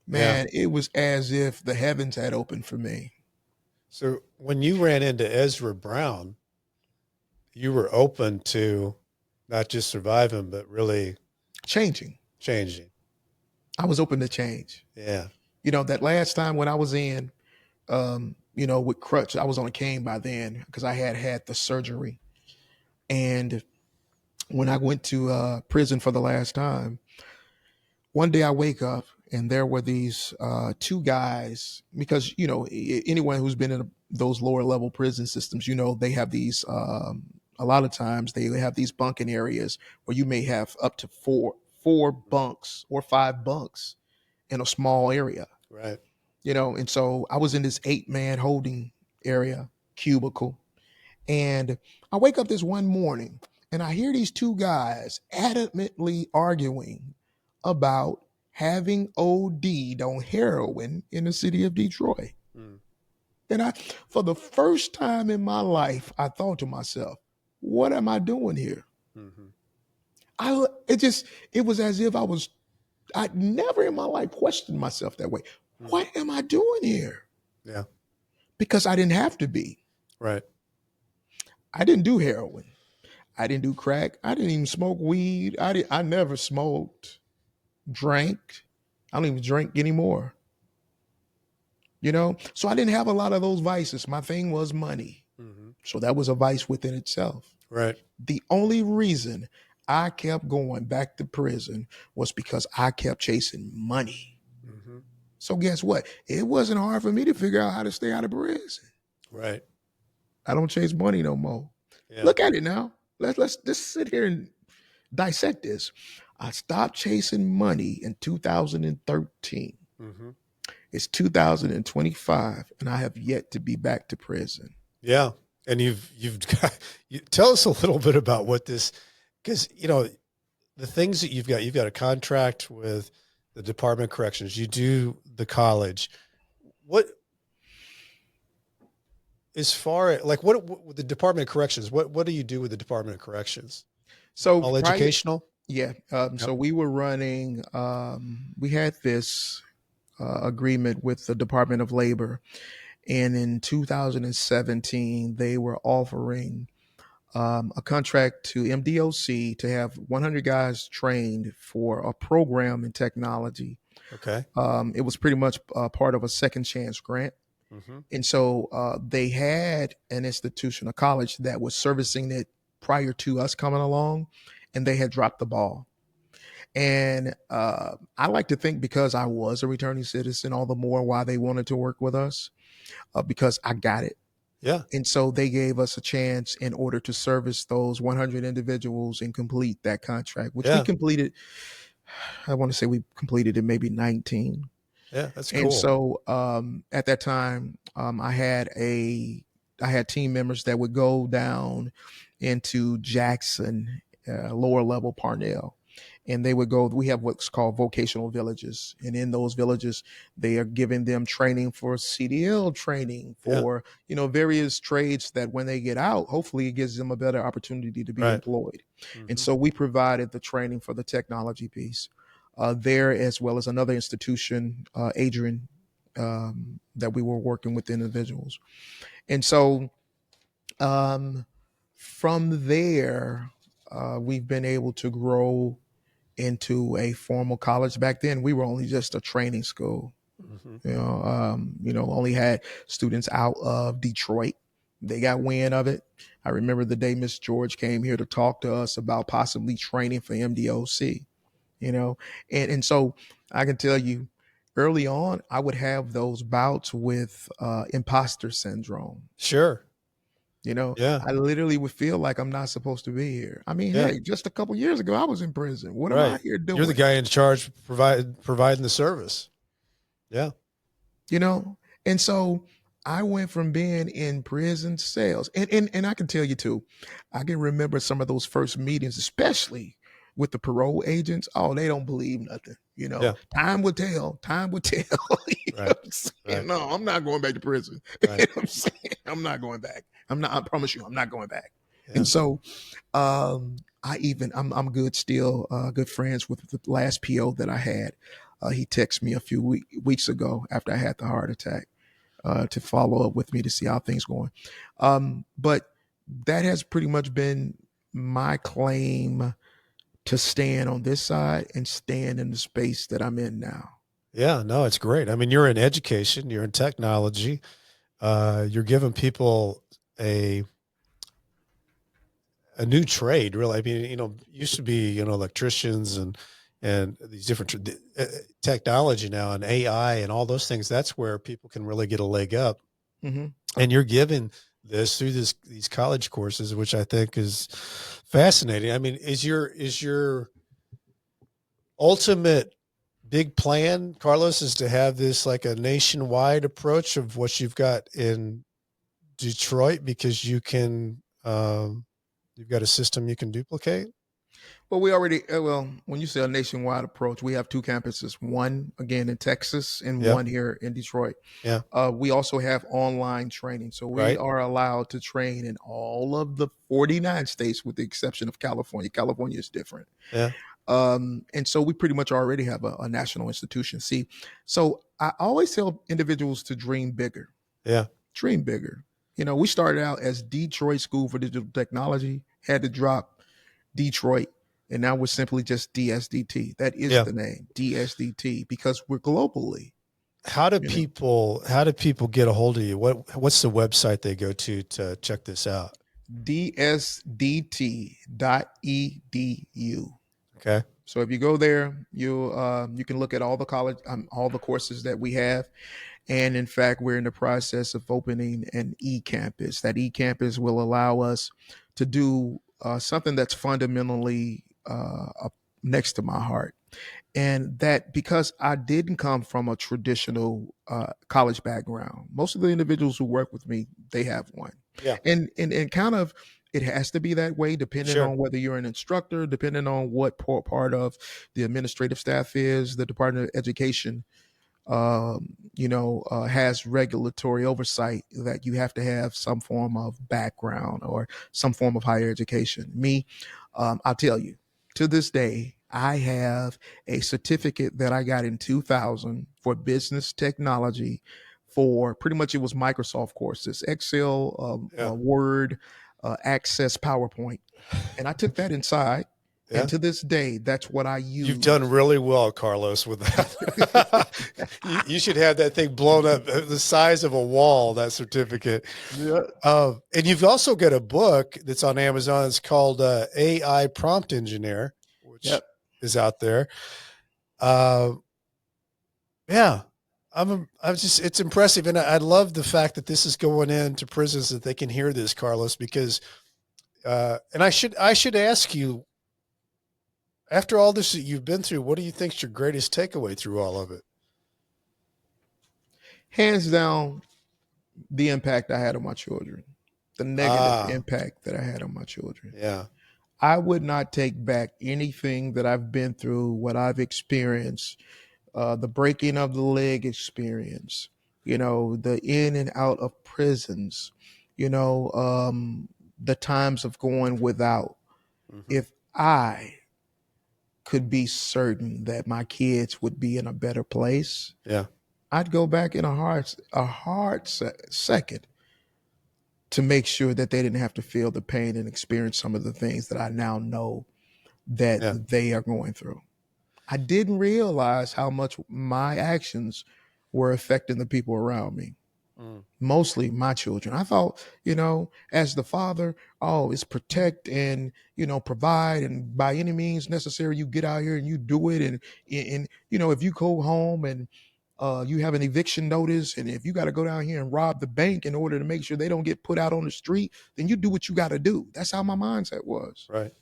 Speaker 1: man, It was as if the heavens had opened for me.
Speaker 2: So when you ran into Ezra Brown, you were open to not just surviving, but really
Speaker 1: changing. I was open to change.
Speaker 2: Yeah.
Speaker 1: That last time when I was in, with crutch, I was on a cane by then because I had the surgery. And when I went to prison for the last time, one day I wake up and there were these two guys, because, anyone who's been in those lower level prison systems, they have these, a lot of times they have these bunking areas where you may have up to four bunks or 5 bunks in a small area.
Speaker 2: Right.
Speaker 1: And so I was in this 8-man holding area cubicle, and I wake up this one morning and I hear these two guys adamantly arguing about having OD'd on heroin in the city of Detroit.
Speaker 2: Mm.
Speaker 1: And for the first time in my life, I thought to myself, what am I doing here?
Speaker 2: Mm-hmm.
Speaker 1: It was as if I'd never in my life questioned myself that way. Mm. What am I doing here?
Speaker 2: Yeah.
Speaker 1: Because I didn't have to be.
Speaker 2: Right.
Speaker 1: I didn't do heroin. I didn't do crack. I didn't even smoke weed. I never smoked. drank. I don't even drink anymore. So I didn't have a lot of those vices. My thing was money.
Speaker 2: Mm-hmm.
Speaker 1: So that was a vice within itself.
Speaker 2: Right.
Speaker 1: The only reason I kept going back to prison was because I kept chasing money.
Speaker 2: Mm-hmm.
Speaker 1: So guess what? It wasn't hard for me to figure out how to stay out of prison.
Speaker 2: Right.
Speaker 1: I don't chase money no more.
Speaker 2: Yeah.
Speaker 1: Look at it now. Let's just sit here and dissect this. I stopped chasing money in 2013.
Speaker 2: Mm-hmm.
Speaker 1: It's 2025, and I have yet to be back to prison.
Speaker 2: Yeah. And you've got, tell us a little bit about what this, because, the things that you've got a contract with the Department of Corrections, you do the college. What, as far as like what with the Department of Corrections, what do you do with the Department of Corrections?
Speaker 1: So
Speaker 2: All educational?
Speaker 1: yeah.
Speaker 2: Yep.
Speaker 1: So we were running, we had this agreement with the Department of Labor. And in 2017, they were offering a contract to MDOC to have 100 guys trained for a program in technology.
Speaker 2: Okay.
Speaker 1: It was pretty much part of a second chance grant.
Speaker 2: Mm-hmm.
Speaker 1: And so they had an institution, a college that was servicing it prior to us coming along, and they had dropped the ball. And I like to think because I was a returning citizen, all the more why they wanted to work with us, because I got it.
Speaker 2: Yeah.
Speaker 1: And so they gave us a chance in order to service those 100 individuals and complete that contract, which we completed. I want to say we completed in maybe 19.
Speaker 2: Yeah, that's cool.
Speaker 1: And so at that time, I had team members that would go down into Jackson, lower level Parnell, and they would go. We have what's called vocational villages, and in those villages, they are giving them training for CDL training for various trades that when they get out, hopefully it gives them a better opportunity to be employed. Mm-hmm. And so we provided the training for the technology piece. There, as well as another institution, Adrian, that we were working with individuals. And so from there, we've been able to grow into a formal college. Back then, we were only just a training school. Mm-hmm. Only had students out of Detroit. They got wind of it. I remember the day Miss George came here to talk to us about possibly training for MDOC. And so I can tell you early on, I would have those bouts with imposter syndrome.
Speaker 2: Sure.
Speaker 1: I literally would feel like I'm not supposed to be here. I mean, hey, just a couple years ago, I was in prison. What am I here doing?
Speaker 2: You're the guy in charge providing the service. Yeah.
Speaker 1: And so I went from being in prison cells. And I can tell you too, I can remember some of those first meetings, especially with the parole agents. Oh, they don't believe nothing. Time would tell. Time would tell. No, I'm not going back to prison. I'm not going back. I promise you, I'm not going back. Yeah. And so I'm good still, good friends with the last PO that I had. He texted me a few weeks ago after I had the heart attack to follow up with me to see how things going. But that has pretty much been my claim to stand on this side and stand in the space that I'm in now.
Speaker 2: Yeah, no, it's great. I mean, you're in education, you're in technology, you're giving people a new trade, really. I mean, used to be, electricians and these different technology now and AI and all those things. That's where people can really get a leg up. Mm-hmm. And you're giving this through these college courses, which I think is fascinating. I mean, is your ultimate big plan, Karlos, is to have this like a nationwide approach of what you've got in Detroit, because you can, you've got a system you can duplicate?
Speaker 1: Well, when you say a nationwide approach, we have two campuses, one again in Texas and one here in Detroit.
Speaker 2: Yeah.
Speaker 1: We also have online training. So we are allowed to train in all of the 49 states with the exception of California. California is different.
Speaker 2: Yeah.
Speaker 1: And so we pretty much already have a national institution. See, so I always tell individuals to dream bigger.
Speaker 2: Yeah.
Speaker 1: Dream bigger. We started out as Detroit School for Digital Technology, had to drop Detroit And now we're simply just DSDT. That is
Speaker 2: Yeah.
Speaker 1: the name, DSDT, because we're globally.
Speaker 2: How do
Speaker 1: You know,
Speaker 2: people get a hold of you? What's the website they go to check this out?
Speaker 1: DSDT.edu.
Speaker 2: Okay.
Speaker 1: So if you go there, you can look at all the college, all the courses that we have. And in fact, we're in the process of opening an e-campus. That e-campus will allow us to do something that's fundamentally next to my heart. And that because I didn't come from a traditional college background, most of the individuals who work with me, they have one.
Speaker 2: Yeah.
Speaker 1: And kind of it has to be that way, depending
Speaker 2: Sure.
Speaker 1: on whether you're an instructor, depending on what part of the administrative staff is, the Department of Education has regulatory oversight that you have to have some form of background or some form of higher education. Me, I'll tell you, to this day, I have a certificate that I got in 2000 for business technology for pretty much it was Microsoft courses, Excel, Word, Access, PowerPoint. And I took that inside.
Speaker 2: Yeah.
Speaker 1: And to this day, that's what I use.
Speaker 2: You've done really well, Karlos, with that. you should have that thing blown up the size of a wall, that certificate.
Speaker 1: Yeah.
Speaker 2: And you've also got a book that's on Amazon. It's called AI Prompt Engineer, which is out there. Yeah. It's impressive. And I love the fact that this is going into prisons, that they can hear this, Karlos, because, and I should ask you, after all this that you've been through, what do you think is your greatest takeaway through all of it?
Speaker 1: Hands down, the impact I had on my children, the negative impact that I had on my children.
Speaker 2: Yeah.
Speaker 1: I would not take back anything that I've been through, what I've experienced, the breaking of the leg experience, the in and out of prisons, the times of going without. Mm-hmm. If I could be certain that my kids would be in a better place, I'd go back in a hard second to make sure that they didn't have to feel the pain and experience some of the things that I now know that they are going through. I didn't realize how much my actions were affecting the people around me. Mostly my children. I thought, as the father, it's protect and, provide, and by any means necessary, you get out here and you do it. And if you go home and you have an eviction notice, and if you got to go down here and rob the bank in order to make sure they don't get put out on the street, then you do what you got to do. That's how my mindset was.
Speaker 2: Right.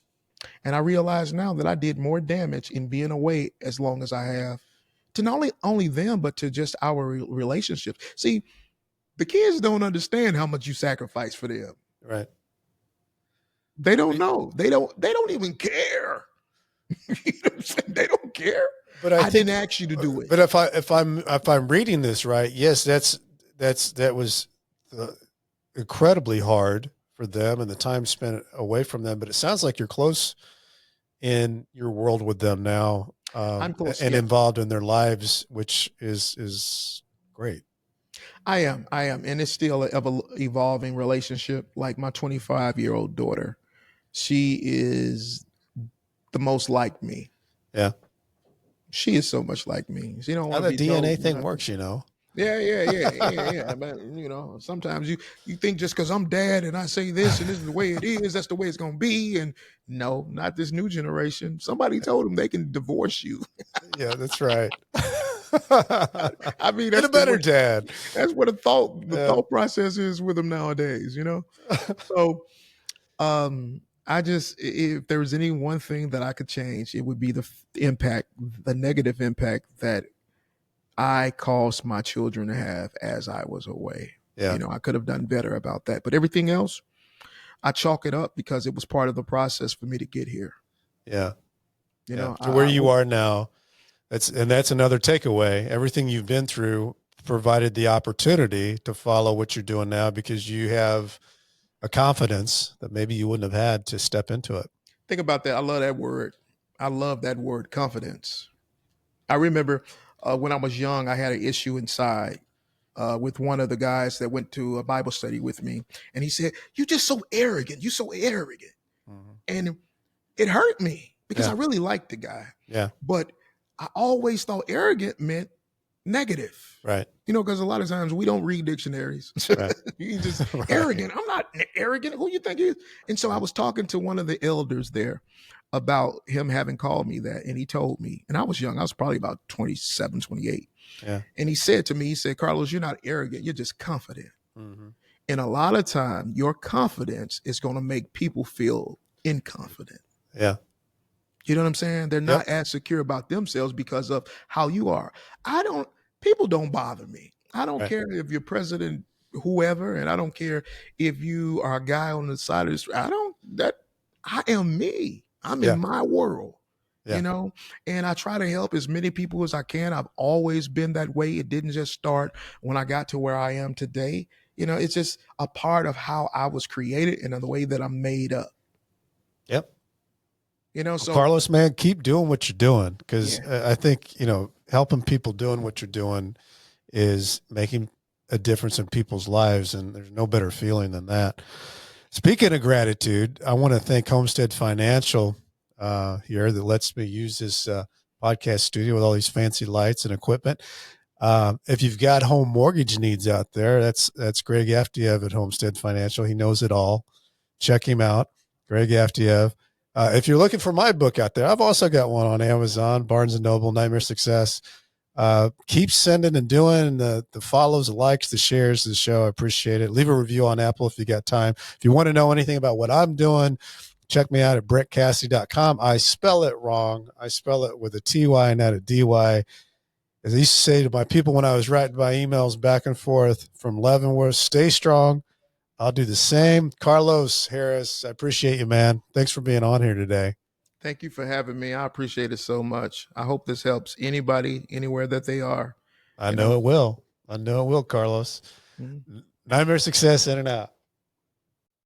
Speaker 1: And I realize now that I did more damage in being away as long as I have to not only them, but to just our relationships. See, the kids don't understand how much you sacrifice for them.
Speaker 2: Right.
Speaker 1: They don't know. They don't even care. They don't care.
Speaker 2: But
Speaker 1: I didn't ask you to do it.
Speaker 2: But if I'm reading this right, yes, that was incredibly hard for them and the time spent away from them. But it sounds like you're close in your world with them now,
Speaker 1: I'm close,
Speaker 2: and involved in their lives, which is great.
Speaker 1: I am, and it's still an evolving relationship. Like my 25-year-old daughter, she is the most like me.
Speaker 2: Yeah,
Speaker 1: she is so much like me. She don't want
Speaker 2: how the
Speaker 1: be
Speaker 2: DNA
Speaker 1: told
Speaker 2: thing
Speaker 1: nothing.
Speaker 2: works,
Speaker 1: Yeah. But sometimes you think just because I'm dad and I say this and this is the way it is, that's the way it's gonna be. And no, not this new generation. Somebody told them they can divorce you.
Speaker 2: Yeah, that's right.
Speaker 1: I mean, that's
Speaker 2: a better dad.
Speaker 1: That's what the thought process is with them nowadays. So, if there was any one thing that I could change, it would be the negative impact that I caused my children to have as I was away.
Speaker 2: Yeah.
Speaker 1: I could have done better about that. But everything else, I chalk it up because it was part of the process for me to get here.
Speaker 2: Yeah.
Speaker 1: To
Speaker 2: where you are now. That's another takeaway. Everything you've been through provided the opportunity to follow what you're doing now, because you have a confidence that maybe you wouldn't have had to step into it.
Speaker 1: Think about that. I love that word. I love that word, confidence. I remember when I was young, I had an issue inside with one of the guys that went to a Bible study with me. And he said, "You're just so arrogant. You're so arrogant." Mm-hmm. And it hurt me because I really liked the guy.
Speaker 2: Yeah.
Speaker 1: But I always thought arrogant meant negative.
Speaker 2: Right.
Speaker 1: Because a lot of times we don't read dictionaries.
Speaker 2: Right.
Speaker 1: You just
Speaker 2: Right.
Speaker 1: arrogant. I'm not arrogant. Who you think he is? And so I was talking to one of the elders there about him having called me that. And he told me, and I was young, I was probably about 27, 28.
Speaker 2: Yeah.
Speaker 1: And he said to me, he said, Karlos, you're not arrogant. You're just confident.
Speaker 2: Mm-hmm.
Speaker 1: And a lot of time, your confidence is going to make people feel inconfident.
Speaker 2: Yeah.
Speaker 1: You know what I'm saying? They're not as secure about themselves because of how you are. People don't bother me. I don't care if you're president, whoever, and I don't care if you are a guy on the side of the street. I am me. I'm in my world, and I try to help as many people as I can. I've always been that way. It didn't just start when I got to where I am today. It's just a part of how I was created and the way that I'm made up.
Speaker 2: Yep.
Speaker 1: So
Speaker 2: Karlos, man, keep doing what you're doing. Cause I think, helping people doing what you're doing is making a difference in people's lives. And there's no better feeling than that. Speaking of gratitude, I want to thank Homestead Financial here that lets me use this podcast studio with all these fancy lights and equipment. If you've got home mortgage needs out there, that's Greg Aftiev at Homestead Financial. He knows it all. Check him out, Greg Aftiev. If you're looking for my book out there, I've also got one on Amazon, Barnes & Noble, Nightmare Success. Keep sending and doing the follows, the likes, the shares to the show. I appreciate it. Leave a review on Apple if you got time. If you want to know anything about what I'm doing, check me out at brentcassity.com. I spell it wrong. I spell it with a TY, not a DY. As I used to say to my people when I was writing my emails back and forth from Leavenworth, stay strong. I'll do the same. Karlos Harris, I appreciate you, man. Thanks for being on here today.
Speaker 1: Thank you for having me. I appreciate it so much. I hope this helps anybody, anywhere that they are.
Speaker 2: I know it will. I know it will, Karlos. Mm-hmm. Nightmare Success, in and out.